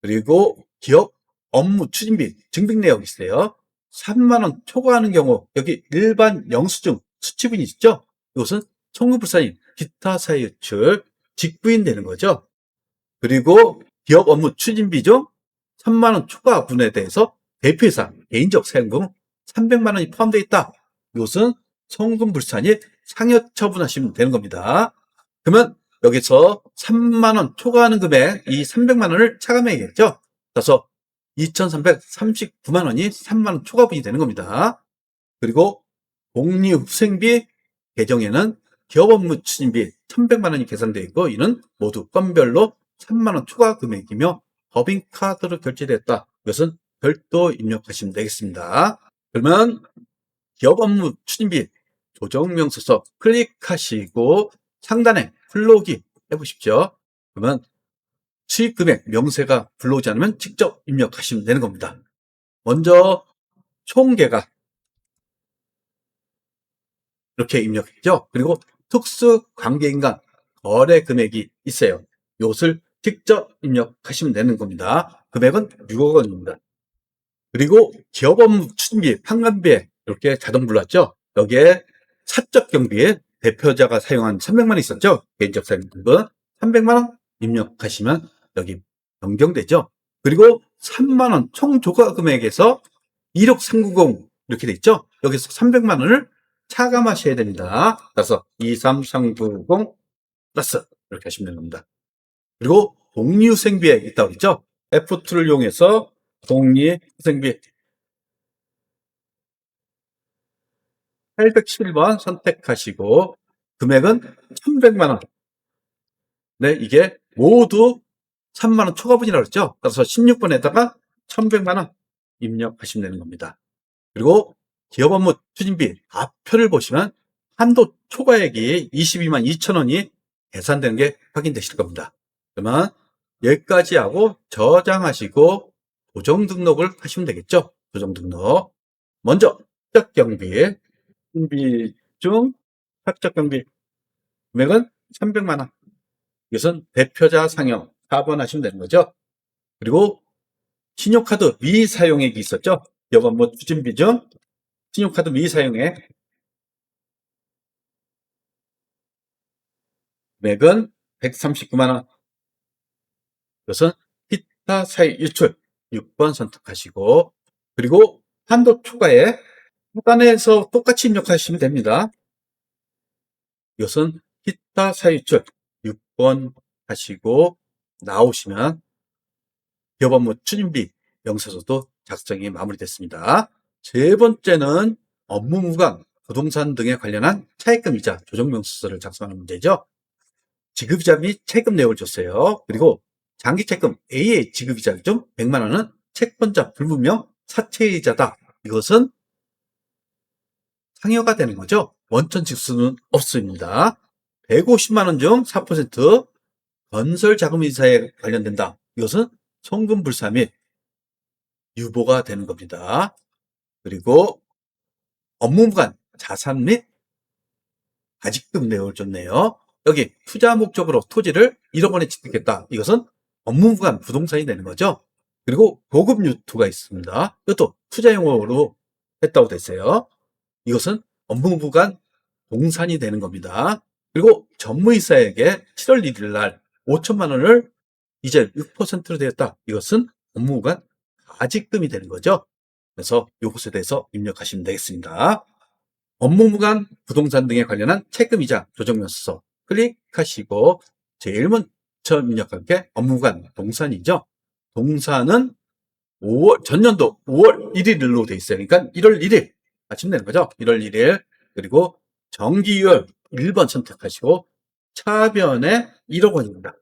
그리고 기업 업무 추진비 증빙 내역이 있어요. 3만 원 초과하는 경우 여기 일반 영수증 수취분이 있죠. 이것은 청구불산인 기타 사유출 직부인 되는 거죠. 그리고 기업 업무 추진비 중 3만 원 초과분에 대해서 대표이사 개인적 사용금 300만 원이 포함되어 있다. 이것은 청구불산이 상여 처분하시면 되는 겁니다. 그러면 여기서 3만 원 초과하는 금액 이 300만 원을 차감해야겠죠. 그래서 2,339만 원이 3만 원 초과분이 되는 겁니다. 그리고 복리후생비 계정에는 기업 업무 추진비 1,100만 원이 계산되어 있고 이는 모두 건별로 3만 원 초과 금액이며 법인카드로 결제됐다. 이것은 별도 입력하시면 되겠습니다. 그러면 기업 업무 추진비 조정명세서 클릭하시고 상단에 불러오기 해보십시오. 그러면 수익금액 명세가 불러오지 않으면 직접 입력하시면 되는 겁니다. 먼저 총계가 이렇게 입력했죠. 그리고 특수관계인 간 거래 금액이 있어요. 이것을 직접 입력하시면 되는 겁니다. 금액은 6억 원입니다. 그리고 기업 업무 추진비, 판관비에 이렇게 자동 불렀죠. 여기에 사적 경비에 대표자가 사용한 300만 원 있었죠. 개인적 사용금은 300만 원 입력하시면 여기 변경되죠. 그리고 3만 원 총 조과 금액에서 1억 390 이렇게 돼 있죠. 여기서 300만 원을 차감하셔야 됩니다. 따라서 23390 플러스 이렇게 하시면 되는 겁니다. 그리고 복리후생비에 있다고 했죠. F2를 이용해서 복리후생비 811번 선택하시고 금액은 1,100만 원. 네, 이게 모두 3만 원 초과분이라고 했죠. 따라서 16번에다가 1,100만 원 입력하시면 되는 겁니다. 그리고 기업 업무 추진비 앞표를 보시면 한도 초과액이 22만 2천 원이 계산되는 게 확인되실 겁니다. 그러면 여기까지 하고 저장하시고 조정 등록을 하시면 되겠죠. 조정 등록. 먼저 사적 경비, 준비 중 사적 경비 금액은 300만 원. 이것은 대표자 상여 4번 하시면 되는 거죠. 그리고 신용카드 미사용액이 있었죠. 기업 업무 추진비 중 신용카드 미사용액 금액은 139만 원. 이것은 기타 사유 유출 6번 선택하시고 그리고 한도 초과에 하단에서 똑같이 입력하시면 됩니다. 이것은 기타 사유 유출 6번 하시고 나오시면 기업 업무 추진비 명세서도 작성이 마무리됐습니다. 세 번째는 업무 무관, 부동산 등에 관련한 차입금이자 조정명세서를 작성하는 문제죠. 지급이자 및 차입금 내역을 줬어요. 그리고 장기 차입금 A의 지급이자 중 100만 원은 채권자 불분명 사채이자다. 이것은 상여가 되는 거죠. 원천 직수는 없습니다. 150만 원 중 4% 건설 자금 이사에 관련된다. 이것은 송금 불사 및 유보가 되는 겁니다. 그리고 업무 무관 자산 및 가직금 내역을 줬네요. 여기 투자 목적으로 토지를 1억 원에 취득했다. 이것은 업무 무관 부동산이 되는 거죠. 그리고 고급 유투가 있습니다. 이것도 투자용으로 했다고 됐어요. 이것은 업무부간 동산이 되는 겁니다. 그리고 전무이사에게 7월 1일 날 5천만 원을 이제 6%로 되었다. 이것은 업무부간 가직금이 되는 거죠. 그래서 이것에 대해서 입력하시면 되겠습니다. 업무무관 부동산 등에 관련한 채권이자 조정면서 클릭하시고 제일 먼저 입력할 게 업무무관 동산이죠. 동산은 5월 전년도 5월 1일로 돼 있어요. 그러니까 1월 1일 아침 되는 거죠. 1월 1일 그리고 정기율 1번 선택하시고 차변에 1억 원입니다.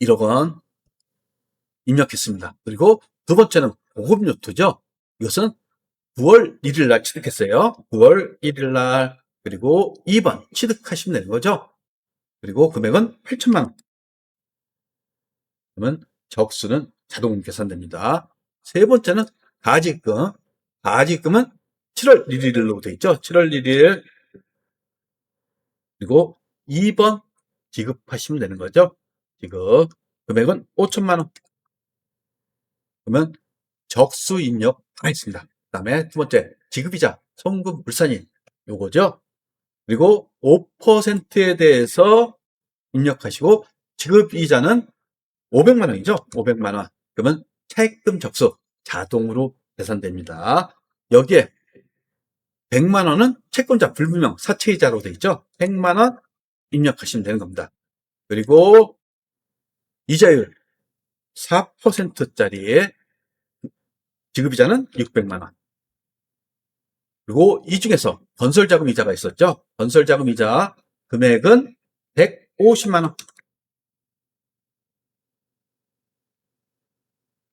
1억 원 입력했습니다. 그리고 두 번째는 고급 요트죠. 이것은 9월 1일 날 취득했어요. 9월 1일 날 그리고 2번 취득하시면 되는 거죠. 그리고 금액은 8천만 원. 그러면 적수는 자동 계산됩니다. 세 번째는 가지금. 가지금은 7월 1일로 되어 있죠. 7월 1일 그리고 2번 지급하시면 되는 거죠. 지급 금액은 5천만 원. 그러면 적수 입력 다 했습니다. 그 다음에 두 번째 지급이자 송금 불산일 요거죠. 그리고 5%에 대해서 입력하시고 지급이자는 500만 원이죠. 500만 원. 그러면 차입금 적수 자동으로 계산됩니다. 여기에 100만 원은 채권자 불분명 사채이자로 되어 있죠. 100만 원 입력하시면 되는 겁니다. 그리고 이자율 4%짜리 지급이자는 600만 원. 그리고 이 중에서 건설자금 이자가 있었죠. 건설자금 이자 금액은 150만 원.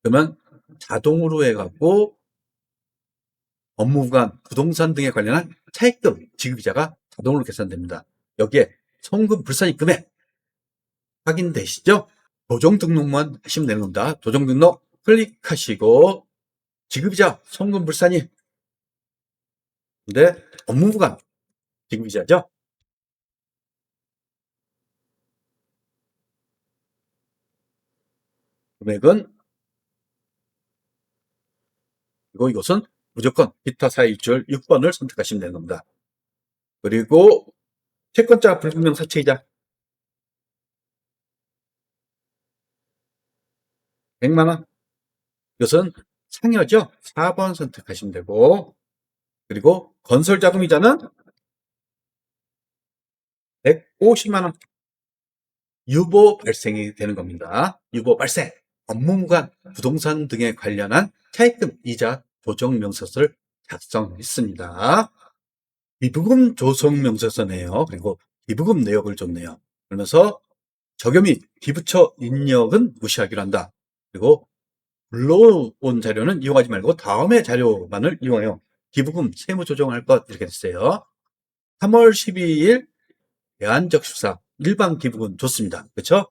그러면 자동으로 해갖고 업무부관, 부동산 등에 관련한 차입금 지급이자가 자동으로 계산됩니다. 여기에 송금 불산입 금액 확인되시죠? 도정 등록만 하시면 되는 겁니다. 도정 등록 클릭하시고 지급이자 송금 불산입 근데 업무부관 지급이자죠. 금액은 그리고 이것은 무조건 기타 사유줄 6번을 선택하시면 되는 겁니다. 그리고 채권자 불분명 사채이자 100만 원. 이것은 상여죠. 4번 선택하시면 되고 그리고 건설자금이자는 150만 원. 유보 발생이 되는 겁니다. 유보 발생. 업무무관 부동산 등에 관련한 차입금 이자 조정 명세서를 작성했습니다. 기부금 조성 명세서네요. 그리고 기부금 내역을 줬네요. 그러면서 적용 및 기부처 입력은 무시하기로 한다. 그리고 불러온 자료는 이용하지 말고 다음의 자료만을 이용해요. 기부금 세무 조정할 것 이렇게 됐어요. 3월 12일 대한적십사 일반 기부금 줬습니다. 그렇죠?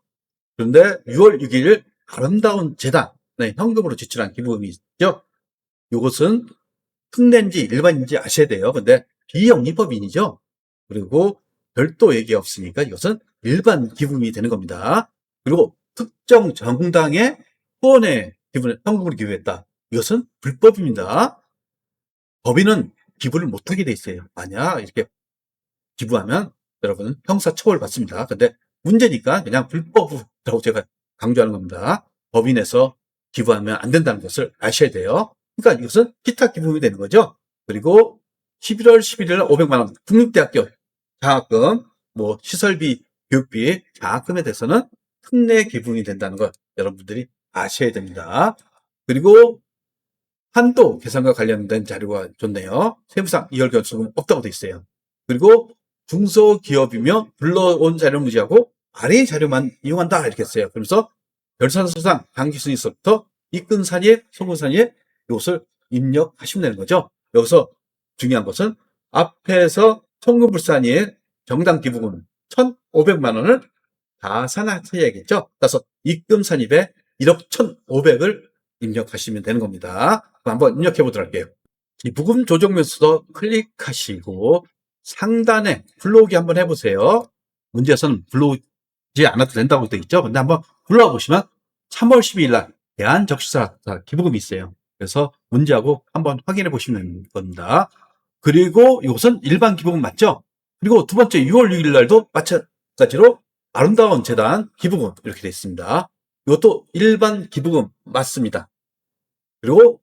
그런데 6월 6일 아름다운 재단 현금으로 지출한 기부금이 있죠. 이것은 특례인지 일반인지 아셔야 돼요. 근데 비영리법인이죠. 그리고 별도 얘기 없으니까 이것은 일반 기부금이 되는 겁니다. 그리고 특정 정당의 후원에 현금으로 기부했다. 이것은 불법입니다. 법인은 기부를 못하게 돼 있어요. 만약 이렇게 기부하면 여러분은 형사처벌 받습니다. 근데 문제니까 그냥 불법이라고 제가 강조하는 겁니다. 법인에서 기부하면 안 된다는 것을 아셔야 돼요. 그러니까 이것은 기타 기부금이 되는 거죠. 그리고 11월 11일 500만 원 국립대학교 장학금, 시설비, 교육비, 장학금에 대해서는 특례 기부금이 된다는 걸 여러분들이 아셔야 됩니다. 그리고 한도 계산과 관련된 자료가 좋네요. 세무상 이월결손은 없다고 되어 있어요. 그리고 중소기업이며 불러온 자료를 무시하고 아래의 자료만 이용한다 이렇게 했어요. 그래서 결산서상 당기순위서부터 입금산입, 송금산입 이것을 입력하시면 되는 거죠. 여기서 중요한 것은 앞에서 송금불산입 정당 기부금 1,500만 원을 다 산하셔야겠죠. 따라서 입금산입에 1억 1,500을 입력하시면 되는 겁니다. 한번 입력해 보도록 할게요. 기부금 조정면서 클릭하시고 상단에 불러오기 한번 해보세요. 문제에서는 불러오기 않아도 된다고 되어 있죠. 근데 한번 불러보시면 3월 12일 날 대한적시사 기부금이 있어요. 그래서 문제하고 한번 확인해 보시면 겁니다. 그리고 이것은 일반 기부금 맞죠? 그리고 두 번째 6월 6일 날도 마찬가지로 아름다운 재단 기부금 이렇게 되어 있습니다. 이것도 일반 기부금 맞습니다. 그리고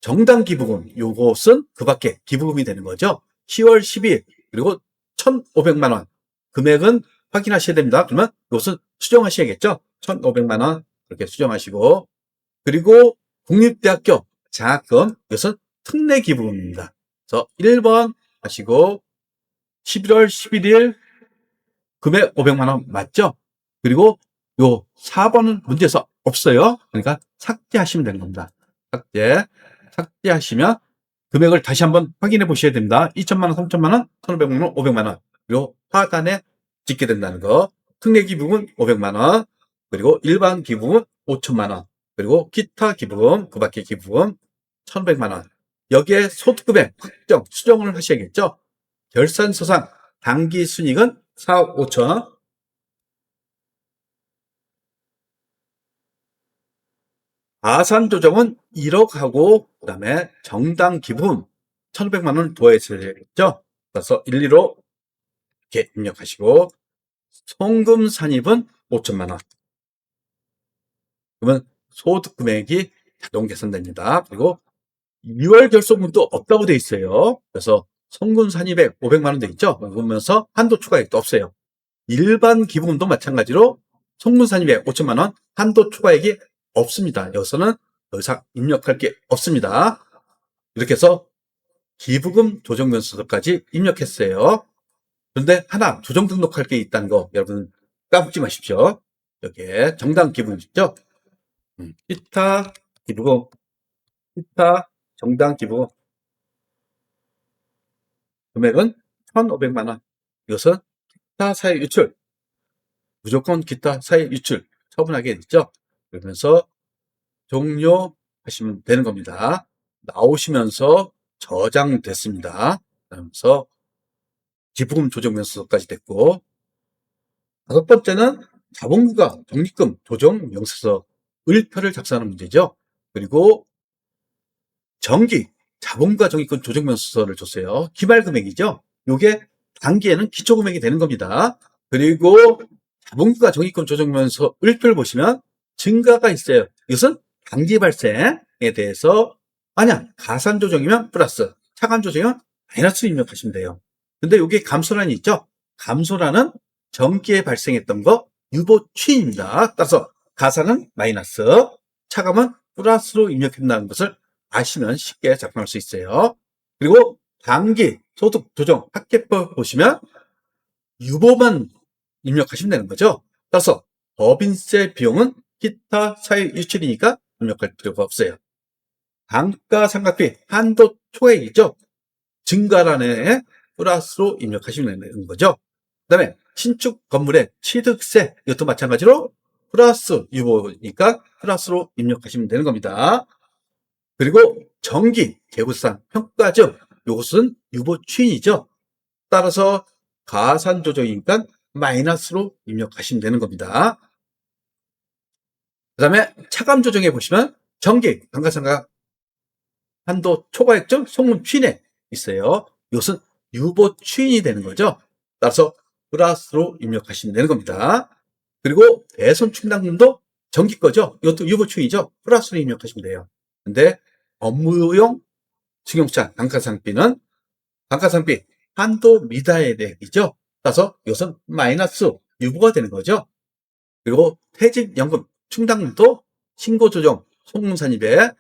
정당 기부금, 요것은 그 밖에 기부금이 되는 거죠. 10월 12일, 그리고 1,500만 원. 금액은 확인하셔야 됩니다. 그러면 이것은 수정하셔야겠죠. 1,500만 원, 그렇게 수정하시고. 그리고 국립대학교 장학금, 이것은 특례 기부금입니다. 그래서 1번 하시고, 11월 11일, 금액 500만 원 맞죠? 그리고 요 4번은 문제에서 없어요. 그러니까 삭제하시면 되는 겁니다. 삭제하시면 금액을 다시 한번 확인해 보셔야 됩니다. 2천만 원, 3천만 원, 1,500만 원, 500만 원. 그리고 하단에 찍게 된다는 거. 특례 기부금 500만 원, 그리고 일반 기부금 5천만 원, 그리고 기타 기부금, 그 밖에 기부금 1,100만 원. 여기에 소득금액 확정, 수정을 하셔야겠죠. 결산서상 당기 순이익은 4억 5천, 아산 조정은 1억하고 그다음에 정당 기부금 1,500만 원을 더해야겠죠. 그래서 일리로 이렇게 입력하시고 송금 산입은 5천만 원. 그러면 소득 금액이 자동 계산됩니다. 그리고 6월 결손금도 없다고 돼 있어요. 그래서 송금 산입액 500만 원 돼 있죠. 그러면서 한도 추가액도 없어요. 일반 기부금도 마찬가지로 송금 산입액 5천만 원, 한도 추가액이 없습니다. 여기서는 더 이상 입력할 게 없습니다. 이렇게 해서 기부금 조정면서까지 입력했어요. 그런데 하나 조정 등록할 게 있다는 거 여러분 까먹지 마십시오. 여기에 정당 기부금 있죠? 기타 기부금, 기타 정당 기부금 금액은 1,500만 원. 이것은 기타 사회 유출, 무조건 기타 사회 유출 처분하게 됐죠. 그러면서 종료하시면 되는 겁니다. 나오시면서 저장됐습니다. 그러면서 기부금 조정 명세서까지 됐고, 다섯 번째는 자본구가 적립금 조정 명세서 을표를 작성하는 문제죠. 그리고 정기 자본가 적립금 조정 명세서를 줬어요. 기말 금액이죠. 요게 단기에는 기초 금액이 되는 겁니다. 그리고 자본가 적립금 조정 명세서 을표를 보시면 증가가 있어요. 이것은 단기 발생에 대해서 만약 가산 조정이면 플러스, 차감 조정이면 마이너스 입력하시면 돼요. 근데 여기 감소란이 있죠. 감소란은 전기에 발생했던 거 유보 추인입니다. 따라서 가산은 마이너스, 차감은 플러스로 입력한다는 것을 아시면 쉽게 작성할 수 있어요. 그리고 단기 소득 조정 합계법 보시면 유보만 입력하시면 되는 거죠. 따라서 법인세 비용은 기타 사유 유출이니까 입력할 필요가 없어요. 감가상각비 한도 초액이죠. 증가란에 플러스로 입력하시면 되는 거죠. 그 다음에 신축 건물의 취득세 이것도 마찬가지로 플러스 유보니까 플러스로 입력하시면 되는 겁니다. 그리고 정기 재부상 평가증 이것은 유보 추인이죠. 따라서 가산 조정이니까 마이너스로 입력하시면 되는 겁니다. 그 다음에 차감 조정해 보시면 정기 감가상각 한도 초과액정 송금 추인에 있어요. 이것은 유보 추인이 되는 거죠. 따라서 플러스로 입력하시면 되는 겁니다. 그리고 대손 충당금도 정기 거죠. 이것도 유보 추인이죠. 플러스로 입력하시면 돼요. 근데 업무용 승용차 감가상비는 감가상비 한도 미달에 대해이죠. 따라서 이것은 마이너스 유보가 되는 거죠. 그리고 퇴직연금 충당금도 신고조정 송금산입에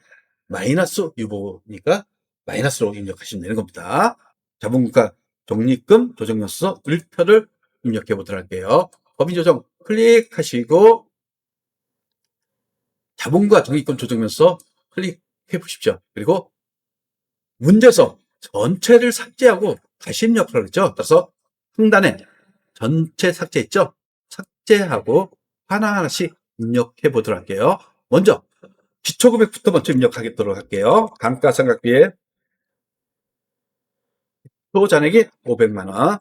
마이너스 유보니까 마이너스로 입력하시면 되는 겁니다. 자본금가 적립금 조정연수서 을표를 입력해 보도록 할게요. 법인조정 클릭하시고 자본금가 적립금 조정연수서 클릭해 보십시오. 그리고 문제서 전체를 삭제하고 다시 입력하라고 했죠. 따라서 상단에 전체 삭제 있죠. 삭제하고 하나하나씩 입력해 보도록 할게요. 먼저 기초금액부터 먼저 입력하도록 할게요. 감가상각비에 표 잔액이 500만 원.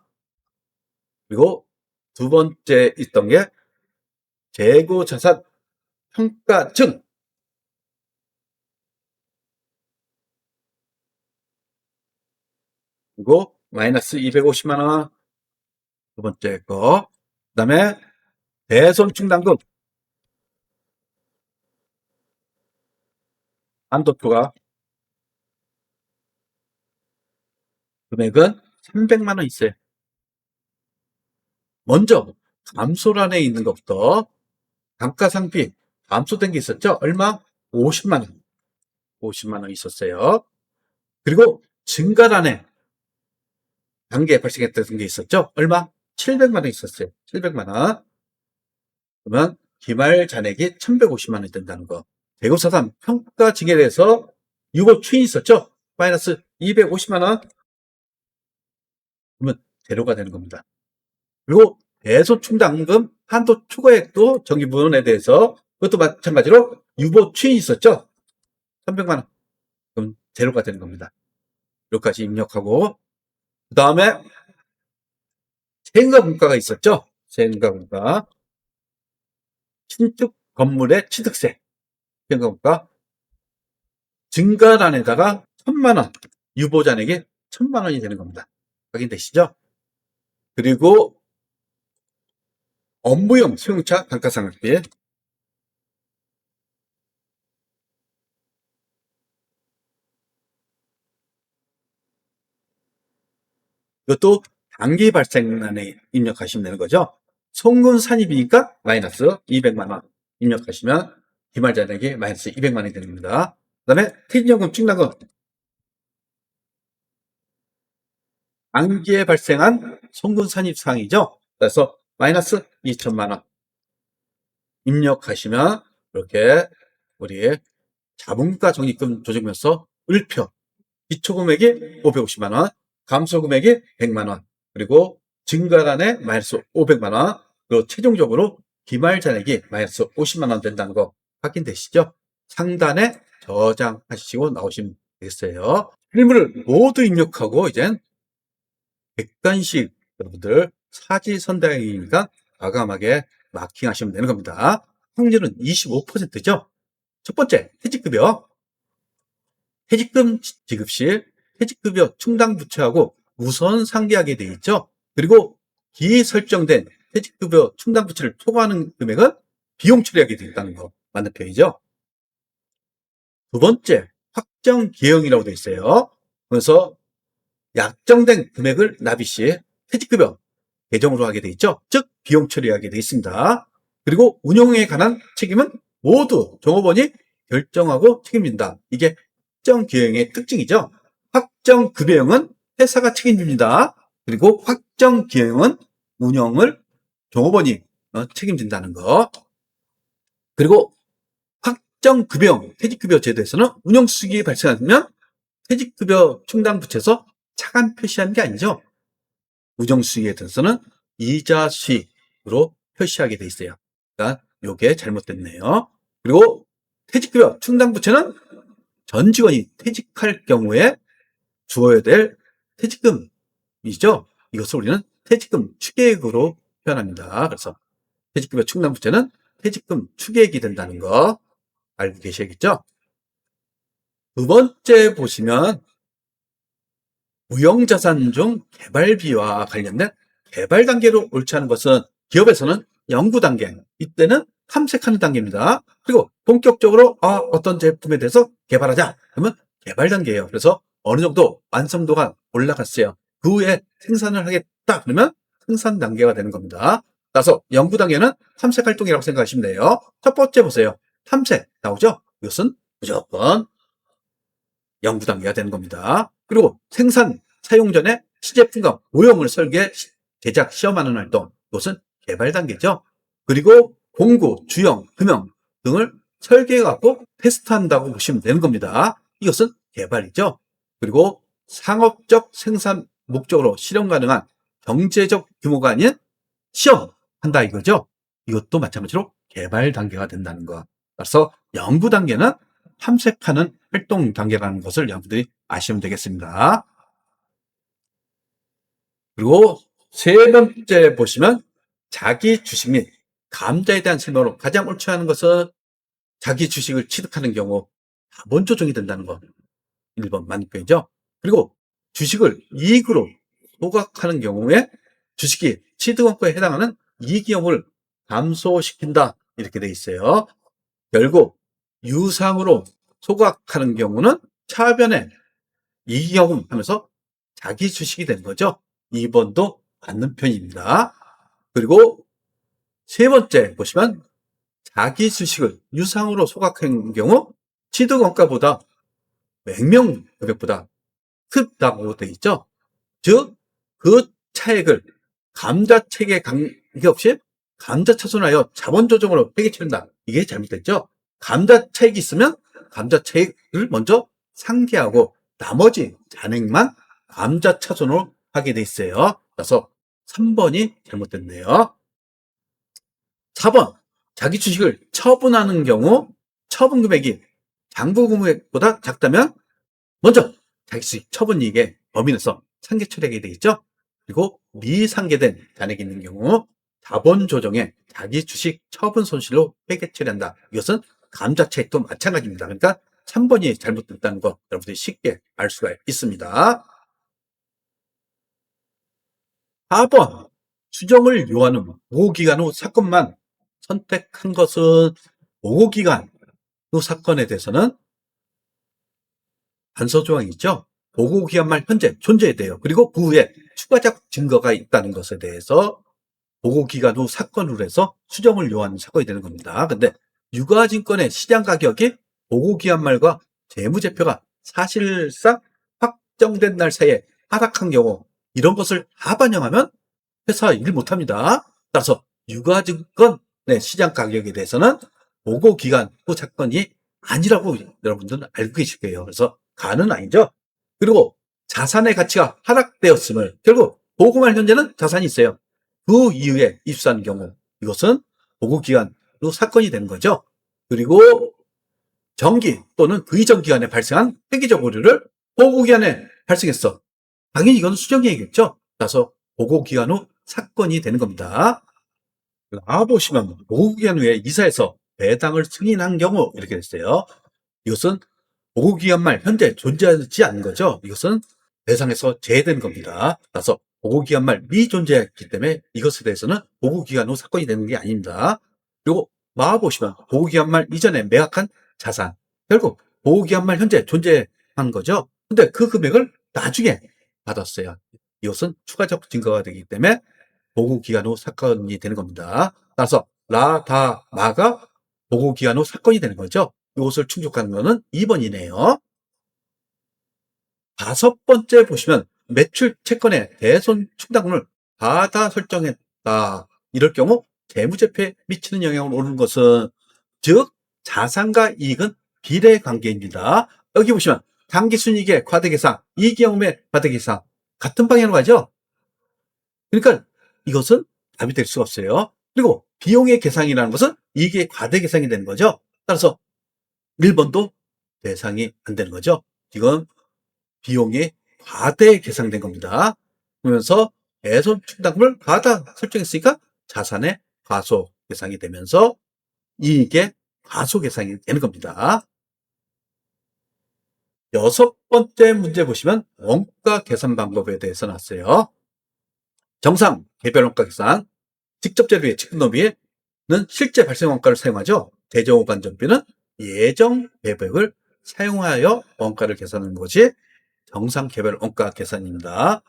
그리고 두 번째 있던 게 재고자산 평가증. 그리고 마이너스 250만 원. 두 번째 거. 그 다음에 대손충당금. 한도표가 금액은 300만 원 있어요. 먼저 감소란에 있는 것부터 감가상비 감소된 게 있었죠? 얼마? 50만 원. 50만 원 있었어요. 그리고 증가란에 단계 발생했던 게 있었죠? 얼마? 700만 원 있었어요. 700만 원. 그러면 기말 잔액이 1150만 원이 된다는 거. 재고사산 평가 증액에 대해서 유보 추인이 있었죠? 마이너스 250만 원. 그러면 제로가 되는 겁니다. 그리고 대소충당금 한도 초과액도 정기부분에 대해서 그것도 마찬가지로 유보 추인이 있었죠? 300만 원. 그럼 제로가 되는 겁니다. 여기까지 입력하고 그 다음에 세금과 분과가 있었죠? 세금과 분과. 신축 건물의 취득세. 세금과 분과. 증가란에다가 1000만 원. 유보 잔액이 1000만 원이 되는 겁니다. 확인되시죠? 그리고 업무용 승용차 감가상각비. 이것도 단기 발생란에 입력하시면 되는 거죠. 송금 산입이니까 마이너스 200만 원 입력하시면 기말 잔액이 마이너스 200만 원이 되는 겁니다. 그 다음에 퇴직연금 충당금. 단기에 발생한 송금 산입 사항이죠. 그래서 마이너스 2천만 원 입력하시면 이렇게 우리 자본가 적립금 조정면서 을표 기초금액이 550만 원, 감소금액이 100만 원, 그리고 증가란에 마이너스 500만 원, 그리고 최종적으로 기말잔액이 마이너스 50만 원 된다는 거 확인되시죠? 상단에 저장하시고 나오시면 되겠어요. 필름을 모두 입력하고 이젠 객관식 여러분들 사지선다형이니까 과감하게 마킹하시면 되는 겁니다. 확률은 25%죠. 첫 번째, 퇴직급여. 퇴직금 지급 시 퇴직급여 충당 부채하고 우선 상기하게 되어 있죠. 그리고 기설정된 퇴직급여 충당 부채를 초과하는 금액은 비용 처리하게 되어 있다는 거 맞는 표현이죠. 두 번째, 확정 기형이라고 되어 있어요. 그래서 약정된 금액을 납입 시 퇴직급여 계정으로 하게 되어 있죠. 즉 비용 처리하게 되어 있습니다. 그리고 운용에 관한 책임은 모두 종업원이 결정하고 책임진다. 이게 확정 기형의 특징이죠. 확정 급여형은 회사가 책임집니다. 그리고 확정 기형은 운영을 종업원이 책임진다는 거. 그리고 확정 급여형 퇴직급여 제도에서는 운영수익이 발생하면 퇴직급여 충당 부채에서 차감 표시하는 게 아니죠. 우정수익에 대해서는 이자 수익으로 표시하게 돼 있어요. 그러니까 이게 잘못됐네요. 그리고 퇴직급여 충당 부채는 전 직원이 퇴직할 경우에 주어야 될 퇴직금이죠. 이것을 우리는 퇴직금 추계액으로 표현합니다. 그래서 퇴직급여 충당 부채는 퇴직금 추계액이 된다는 거 알고 계셔야겠죠. 두 번째 보시면 무형자산 중 개발비와 관련된 개발 단계로 옳지 않은 것은 기업에서는 연구 단계, 이때는 탐색하는 단계입니다. 그리고 본격적으로 어떤 제품에 대해서 개발하자 그러면 개발 단계예요. 그래서 어느 정도 완성도가 올라갔어요. 그 후에 생산을 하겠다 그러면 생산 단계가 되는 겁니다. 따라서 연구 단계는 탐색 활동이라고 생각하시면 돼요. 첫 번째 보세요. 탐색 나오죠? 이것은 무조건 연구 단계가 되는 겁니다. 그리고 생산, 사용 전에 시제품과 모형을 설계, 제작, 시험하는 활동, 이것은 개발 단계죠. 그리고 공구, 주형, 금형 등을 설계해갖고 테스트한다고 보시면 되는 겁니다. 이것은 개발이죠. 그리고 상업적 생산 목적으로 실현 가능한 경제적 규모가 아닌 시험한다 이거죠. 이것도 마찬가지로 개발 단계가 된다는 거. 따라서 연구 단계는 탐색하는 활동 단계라는 것을 여러분들이 아시면 되겠습니다. 그리고 세 번째 보시면 자기 주식 및 감자에 대한 설명으로 가장 옳지 않은 것은 자기 주식을 취득하는 경우 자본 조정이 된다는 거. 1번 맞는 표현이죠. 그리고 주식을 이익으로 소각하는 경우에 주식이 취득원가에 해당하는 이익위험을 감소시킨다. 이렇게 돼 있어요. 결국 유상으로 소각하는 경우는 차변에 이익위험 하면서 자기 주식이 되는 거죠. 2번도 맞는 편입니다. 그리고 세 번째 보시면 자기 주식을 유상으로 소각하는 경우 취득원가보다 맹명금액보다 크다고 되어 있죠. 즉, 그 차액을 감자책에 관계없이 감자차손하여 자본조정으로 회계치른다. 이게 잘못됐죠. 감자차익이 있으면 감자차익을 먼저 상기하고 나머지 잔액만 감자차손으로 하게 돼 있어요. 그래서 3번이 잘못됐네요. 4번, 자기 주식을 처분하는 경우 처분 금액이 장부 금액보다 작다면 먼저 자기 주식 처분 이익의 범위 내에서 상계 처리하게 되겠죠. 그리고 미상계된 잔액이 있는 경우 자본 조정에 자기 주식 처분 손실로 회계 처리한다. 이것은 감자차익도 마찬가지입니다. 그러니까 3번이 잘못됐다는 거 여러분들이 쉽게 알 수가 있습니다. 4번, 추정을 요하는 보고기간 후 사건만 선택한 것은 보고기간 후 사건에 대해서는 단서조항이 있죠. 보고기한 말 현재 존재해야 돼요. 그리고 그 후에 추가적 증거가 있다는 것에 대해서 보고기간 후 사건으로 해서 수정을 요하는 사건이 되는 겁니다. 근데 유가증권의 시장 가격이 보고기한 말과 재무제표가 사실상 확정된 날 사이에 하락한 경우 이런 것을 하반영하면 회사 일 못합니다. 따라서 유가증권의 시장 가격에 대해서는 보고기간 후 사건이 아니라고 여러분들은 알고 계실 거예요. 그래서 가는 아니죠. 그리고 자산의 가치가 하락되었음을 결국 보고말 현재는 자산이 있어요. 그 이후에 입수한 경우 이것은 보고기간으로 사건이 되는 거죠. 그리고 정기 또는 그 이전 기간에 발생한 회계적 오류를 보고기간에 발생했어. 당연히 이건 수정해야겠죠. 따라서 보고기간 후 사건이 되는 겁니다. 나와보시면 보고기간 후에 이사해서 배당을 승인한 경우 이렇게 됐어요. 이것은 보고기간 말 현재 존재하지 않는 거죠. 이것은 대상에서 제외된 겁니다. 따라서 보고기간 말 미존재했기 때문에 이것에 대해서는 보고기간 후 사건이 되는 게 아닙니다. 그리고 나와보시면 보고기간 말 이전에 매각한 자산 결국 보고기간 말 현재 존재한 거죠. 근데 그 금액을 나중에 받았어요. 이것은 추가적 증거가 되기 때문에 보고기간 후 사건이 되는 겁니다. 따라서 라, 다, 마가 보고기간 후 사건이 되는 거죠. 이것을 충족하는 것은 2번이네요. 5번째 보시면 매출 채권의 대손 충당금을 과다 설정했다. 이럴 경우 재무제표에 미치는 영향을 오는 것은 즉 자산과 이익은 비례관계입니다. 여기 보시면 당기순이익의 과대계산, 이익경험의 과대계산 같은 방향으로 가죠. 그러니까 이것은 답이 될 수가 없어요. 그리고 비용의 계산이라는 것은 이익의 과대계산이 되는 거죠. 따라서 1번도 대상이 안 되는 거죠. 지금 비용이 과대 계산된 겁니다. 그러면서 배손 충당금을 과다 설정했으니까 자산의 과소 계산이 되면서 이익의 과소 계산이 되는 겁니다. 6번째 문제 보시면 원가 계산 방법에 대해서 나왔어요. 정상 개별 원가 계산, 직접 재료의 측근노비에는 실제 발생 원가를 사용하죠. 대정호반전비는 예정 배분액을 사용하여 원가를 계산하는 것이 정상 개별 원가 계산입니다.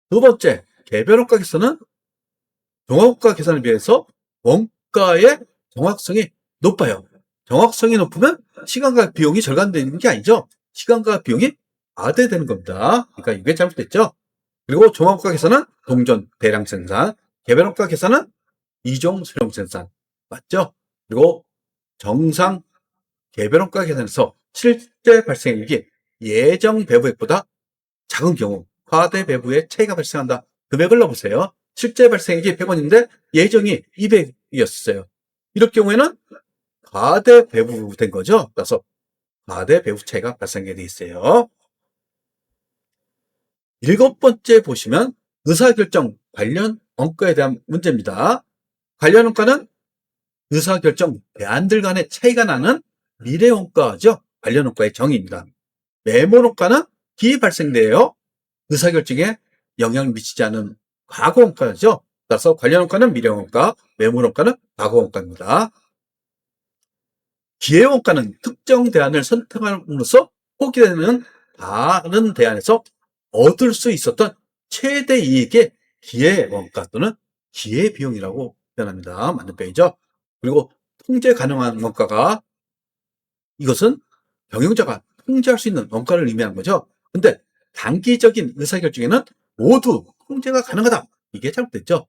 두 번째, 개별 원가 계산은 종합원가 계산에 비해서 원가의 정확성이 높아요. 정확성이 높으면 시간과 비용이 절감되는 게 아니죠. 시간과 비용이 과대되는 겁니다. 그러니까 이게 잘못됐죠. 그리고 종합원가 계산은 동전 대량 생산, 개별 원가 계산은 이종 수령 생산. 맞죠? 그리고 정상 개별 원가 계산에서 실제 발생액이 예정 배부액보다 작은 경우 과대 배부의 차이가 발생한다. 금액을 넣어보세요. 실제 발생액이 100원인데 예정이 200이었어요. 이럴 경우에는 과대 배부된 거죠. 그래서 과대 배부 차이가 발생하게 돼 있어요. 7번째 보시면 의사결정 관련 원가에 대한 문제입니다. 관련 원가는 의사결정 대안들 간의 차이가 나는 미래원가죠. 관련원가의 정의입니다. 메모원가는 뒤에 발생되어 의사결정에 영향을 미치지 않은 과거원가죠. 따라서 관련원가는 미래원가, 메모원가는 과거원가입니다. 기회원가는 특정 대안을 선택함으로써 포기되는 다른 대안에서 얻을 수 있었던 최대 이익의 기회원가 또는 기회비용이라고 표현합니다. 맞는 표현이죠. 그리고 통제 가능한 원가가, 이것은 경영자가 통제할 수 있는 원가를 의미하는 거죠. 근데 단기적인 의사결정에는 모두 통제가 가능하다. 이게 잘못됐죠.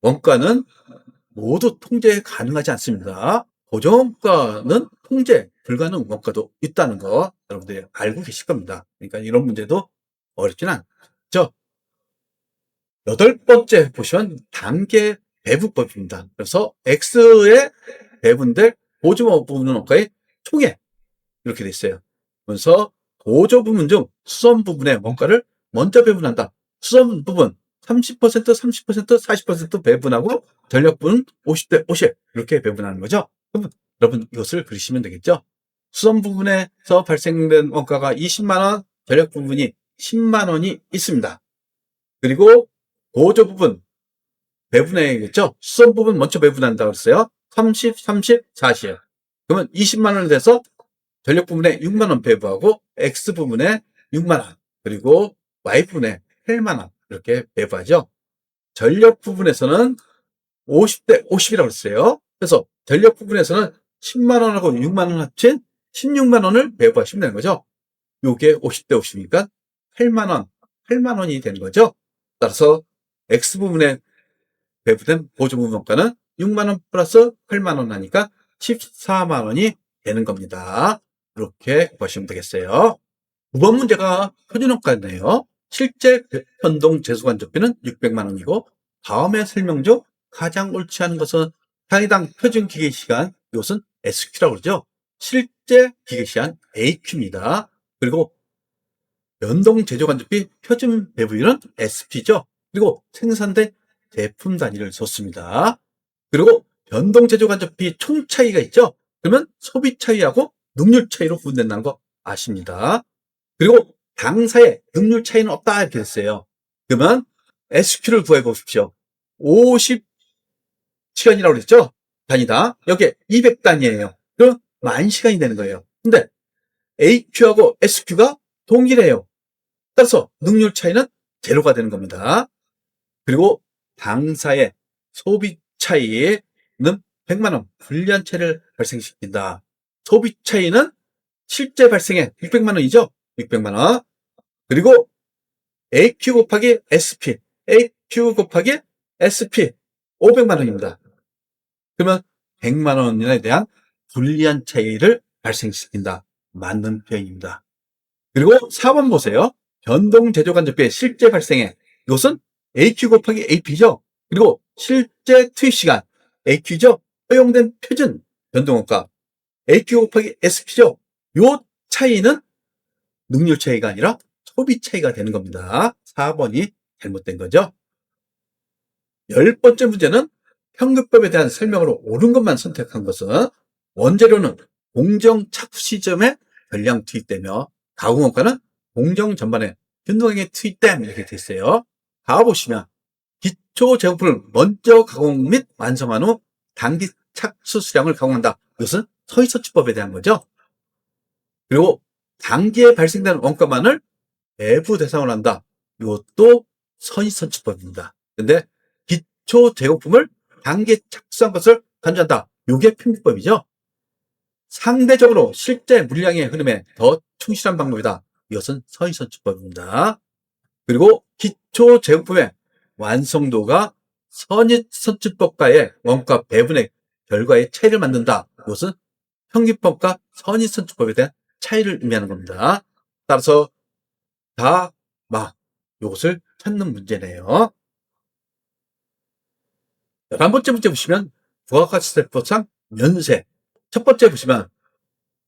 원가는 모두 통제 가능하지 않습니다. 고정원가는 통제 불가능 원가도 있다는 거 여러분들이 알고 계실 겁니다. 그러니까 이런 문제도 어렵진 않죠. 8번째 보시면 단계 배분법입니다. 그래서 X의 배분될 보조 부분 원가의 총액, 이렇게 돼 있어요. 그래서 보조 부분 중 수선 부분의 원가를 먼저 배분한다. 수선 부분 30%, 30%, 40% 배분하고 전력 부분 50대 50 이렇게 배분하는 거죠. 그럼 여러분 이것을 그리시면 되겠죠. 수선 부분에서 발생된 원가가 20만 원, 전력 부분이 10만 원이 있습니다. 그리고 보조 부분 배분해야겠죠. 수선 부분 먼저 배분한다고 했어요. 30, 30, 40. 그러면 20만 원이 돼서 전력 부분에 6만 원 배부하고 X 부분에 6만 원, 그리고 Y 부분에 8만 원 이렇게 배부하죠. 전력 부분에서는 50대 50이라고 했어요. 그래서 전력 부분에서는 10만 원하고 6만 원 합친 16만 원을 배부하시면 되는 거죠. 요게 50대 50이니까 8만 원, 8만 원이 되는 거죠. 따라서 X 부분에 배부된 보조부분 원가는 6만 원 플러스 8만 원 하니까 14만 원이 되는 겁니다. 이렇게 보시면 되겠어요. 9번 문제가 표준원가네요. 실제 변동 재수간접비는 600만 원이고 다음에 설명 중 가장 옳지 않은 것은 향해당 표준 기계시간, 이것은 SQ라고 그러죠. 실제 기계시간 AQ입니다. 그리고 변동 제조간접비 표준 배분율은 SP죠. 그리고 생산된 제품 단위를 줬습니다. 그리고 변동 제조간접비 총 차이가 있죠. 그러면 소비 차이하고 능률 차이로 구분된다는 거 아십니다. 그리고 당사의 능률 차이는 없다 이렇게 됐어요. 그러면 SQ를 구해 보십시오. 50시간이라고 그랬죠? 단위다. 여기에 200단위예요. 그럼 10,000시간이 되는 거예요. 근데 AQ하고 SQ가 동일해요. 따라서 능률 차이는 제로가 되는 겁니다. 그리고 당사의 소비 차이는 100만 원 불리한 차이를 발생시킨다. 소비 차이는 실제 발생의 600만 원이죠. 600만 원. 그리고 AQ 곱하기 SP, AQ 곱하기 SP 500만 원입니다. 그러면 100만 원에 대한 불리한 차이를 발생시킨다. 맞는 표현입니다. 그리고 4번 보세요. 변동 제조간접비의 실제 발생의, 이것은 AQ 곱하기 AP죠. 그리고 실제 투입 시간 AQ죠. 허용된 표준 변동원가 AQ 곱하기 SP죠. 요 차이는 능률 차이가 아니라 소비 차이가 되는 겁니다. 4번이 잘못된 거죠. 10번째 문제는 평균법에 대한 설명으로 옳은 것만 선택한 것은 원재료는 공정 착수 시점에 전량 투입되며 가공원가는 공정 전반에 균등하게 투입됨 이렇게 돼 있어요. 가보시면 기초 제품을 먼저 가공 및 완성한 후 단기 착수 수량을 가공한다. 이것은 서희서치법에 대한 거죠. 그리고 단기에 발생되는 원가만을 배부 대상으로 한다. 이것도 서희서치법입니다. 근데 기초 제공품을 단기에 착수한 것을 간주한다. 이게 편비법이죠. 상대적으로 실제 물량의 흐름에 더 충실한 방법이다. 이것은 서희서치법입니다. 그리고 기초 제공품의 완성도가 선입선출법과의 원가 배분의 결과의 차이를 만든다. 이것은 평균법과 선입선출법에 대한 차이를 의미하는 겁니다. 따라서 이것을 찾는 문제네요. 11번째 문제 보시면 부가가치세법상 면세. 첫 번째 보시면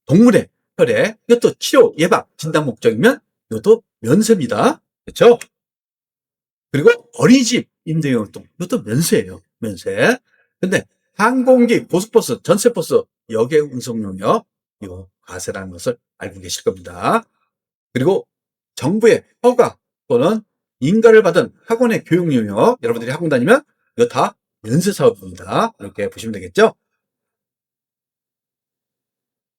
동물의 혈액, 이것도 치료, 예방, 진단 목적이면 이것도 면세입니다. 그렇죠? 그리고 어린이집 임대용활동, 이것도 면세예요. 면세. 근데 항공기, 고속버스, 전세버스, 여객 운송 용역, 이거 과세라는 것을 알고 계실 겁니다. 그리고 정부의 허가 또는 인가를 받은 학원의 교육 용역, 여러분들이 학원 다니면 이거 다 연쇄 사업입니다. 이렇게 보시면 되겠죠.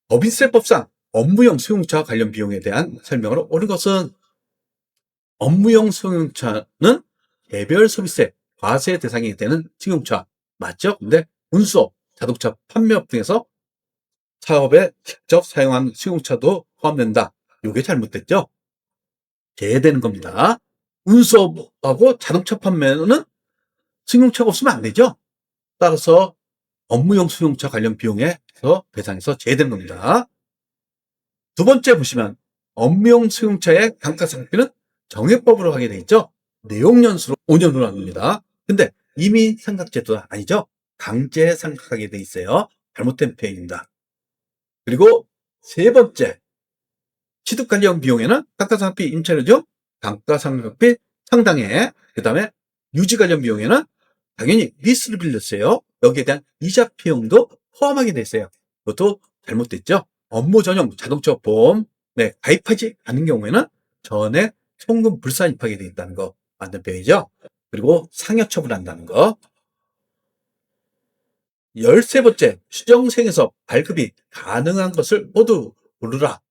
법인세법상 업무용 승용차 관련 비용에 대한 설명을 옳은 것은 업무용 승용차는 개별 소비세 과세 대상이 되는 승용차 맞죠? 근데 운수업, 자동차 판매업 등에서 사업에 직접 사용한 승용차도 포함된다. 이게 잘못됐죠? 제외되는 겁니다. 운수업하고 자동차 판매는 승용차가 없으면 안 되죠? 따라서 업무용 승용차 관련 비용에서 대상에서 제외되는 겁니다. 두 번째 보시면 업무용 승용차의 감가상각비는 정액법으로 하게 되어 있죠. 내용연수로 5년으로 합니다. 근데 이미 상각제도가 아니죠. 강제 상각하게 되어 있어요. 잘못된 표현입니다. 그리고 세 번째, 취득 관련 비용에는 감가상각비 임차료죠. 감가상각비 상당액. 그 다음에 유지 관련 비용에는 당연히 리스를 빌렸어요. 여기에 대한 이자 비용도 포함하게 돼 있어요. 그것도 잘못됐죠. 업무 전용 자동차 보험에 가입하지 않은 경우에는 전액 송금 불산입하게 돼 있다는 거 맞는 표현이죠. 그리고 상여 처분한다는 거. 13번째, 수정생에서 발급이 가능한 것을 모두 고르라.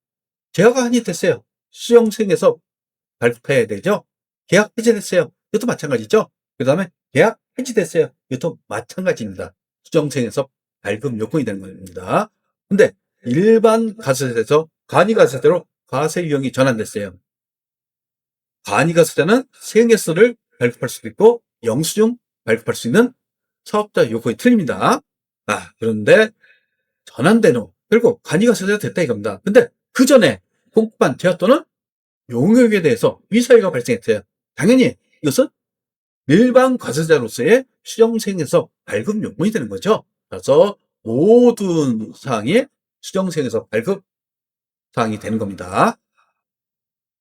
제어가 한이 됐어요. 수정생에서 발급해야 되죠. 계약 해지됐어요. 이것도 마찬가지죠. 그 다음에 계약 해지됐어요. 이것도 마찬가지입니다. 수정생에서 발급 요건이 되는 겁니다. 근데 일반 가세세에서 간이가세대로 과세 유형이 전환됐어요. 간이가세대는 생애세를 발급할 수도 있고 영수증 발급할 수 있는 사업자 요건이 틀립니다. 그런데 전환된 후 결국 간이가세대가 됐다 이겁니다. 근데 그 전에 공급한 제어 또는 용역에 대해서 위사유가 발생했어요. 당연히 이것은 일반 과세자로서의 수정생에서 발급 요건이 되는 거죠. 그래서 모든 사항이 수정생에서 발급 사항이 되는 겁니다.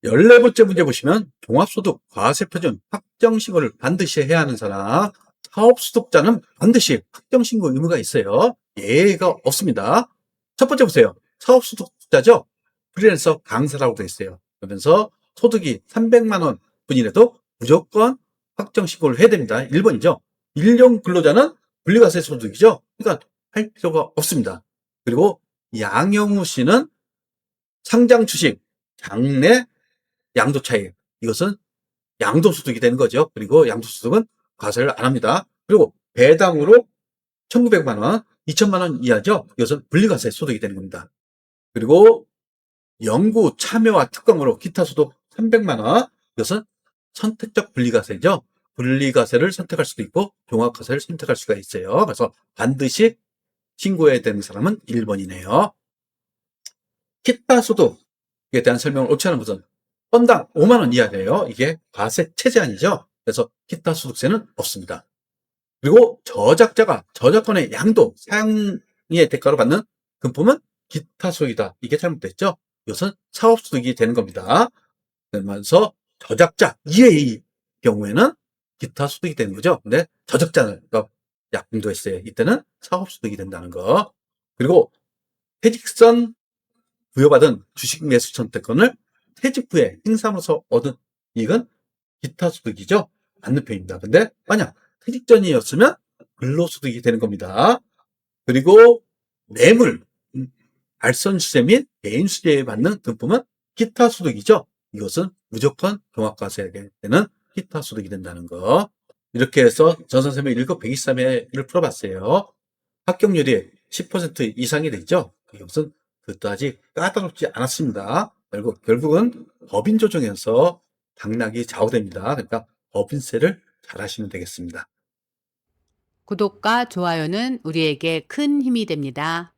14번째 문제 보시면 종합소득 과세표준 확정신고를 반드시 해야 하는 사람, 사업소득자는 반드시 확정신고 의무가 있어요. 예외가 없습니다. 첫 번째 보세요. 사업소득자죠. 프리랜서 강사라고 되어 있어요. 그러면서 소득이 300만 원 분이라도 무조건 확정신고를 해야 됩니다. 1번이죠. 일용 근로자는 분리과세 소득이죠. 그러니까 할 필요가 없습니다. 그리고 양영우 씨는 상장 주식, 장래 양도차익. 이것은 양도소득이 되는 거죠. 그리고 양도소득은 과세를 안 합니다. 그리고 배당으로 1,900만 원, 2,000만 원 이하죠. 이것은 분리과세 소득이 되는 겁니다. 그리고 연구 참여와 특강으로 기타 소득 300만 원. 이것은 선택적 분리과세죠. 분리과세를 선택할 수도 있고 종합과세를 선택할 수가 있어요. 그래서 반드시 신고해야 되는 사람은 1번이네요. 기타 소득에 대한 설명을 옳지 않은 것은 건당 5만 원 이하래요. 이게 과세 최제한이죠. 그래서 기타 소득세는 없습니다. 그리고 저작자가 저작권의 양도, 사용의 대가로 받는 금품은 기타 소득이다. 이게 잘못됐죠. 이것은 사업소득이 되는 겁니다. 그러면서 저작자 이외의 경우에는 기타 소득이 되는 거죠. 근데 저작자가 약공도했어요. 이때는 사업소득이 된다는 거. 그리고 퇴직선 부여받은 주식 매수 선택권을 퇴직 후에 행사하면서 얻은 이익은 기타 소득이죠. 맞는 편입니다. 근데 만약 퇴직 전이었으면 근로소득이 되는 겁니다. 그리고 뇌물, 알선수재 및 개인수재에 받는 금품은 기타 소득이죠. 이것은 무조건 종합과세하게 되는 기타 소득이 된다는 거. 이렇게 해서 전 선생님의 1급 123회를 풀어봤어요. 합격률이 10% 이상이 되죠. 이것은 그다지 까다롭지 않았습니다. 결국은 법인 조정에서 당락이 좌우됩니다. 그러니까 법인세를 잘 하시면 되겠습니다. 구독과 좋아요는 우리에게 큰 힘이 됩니다.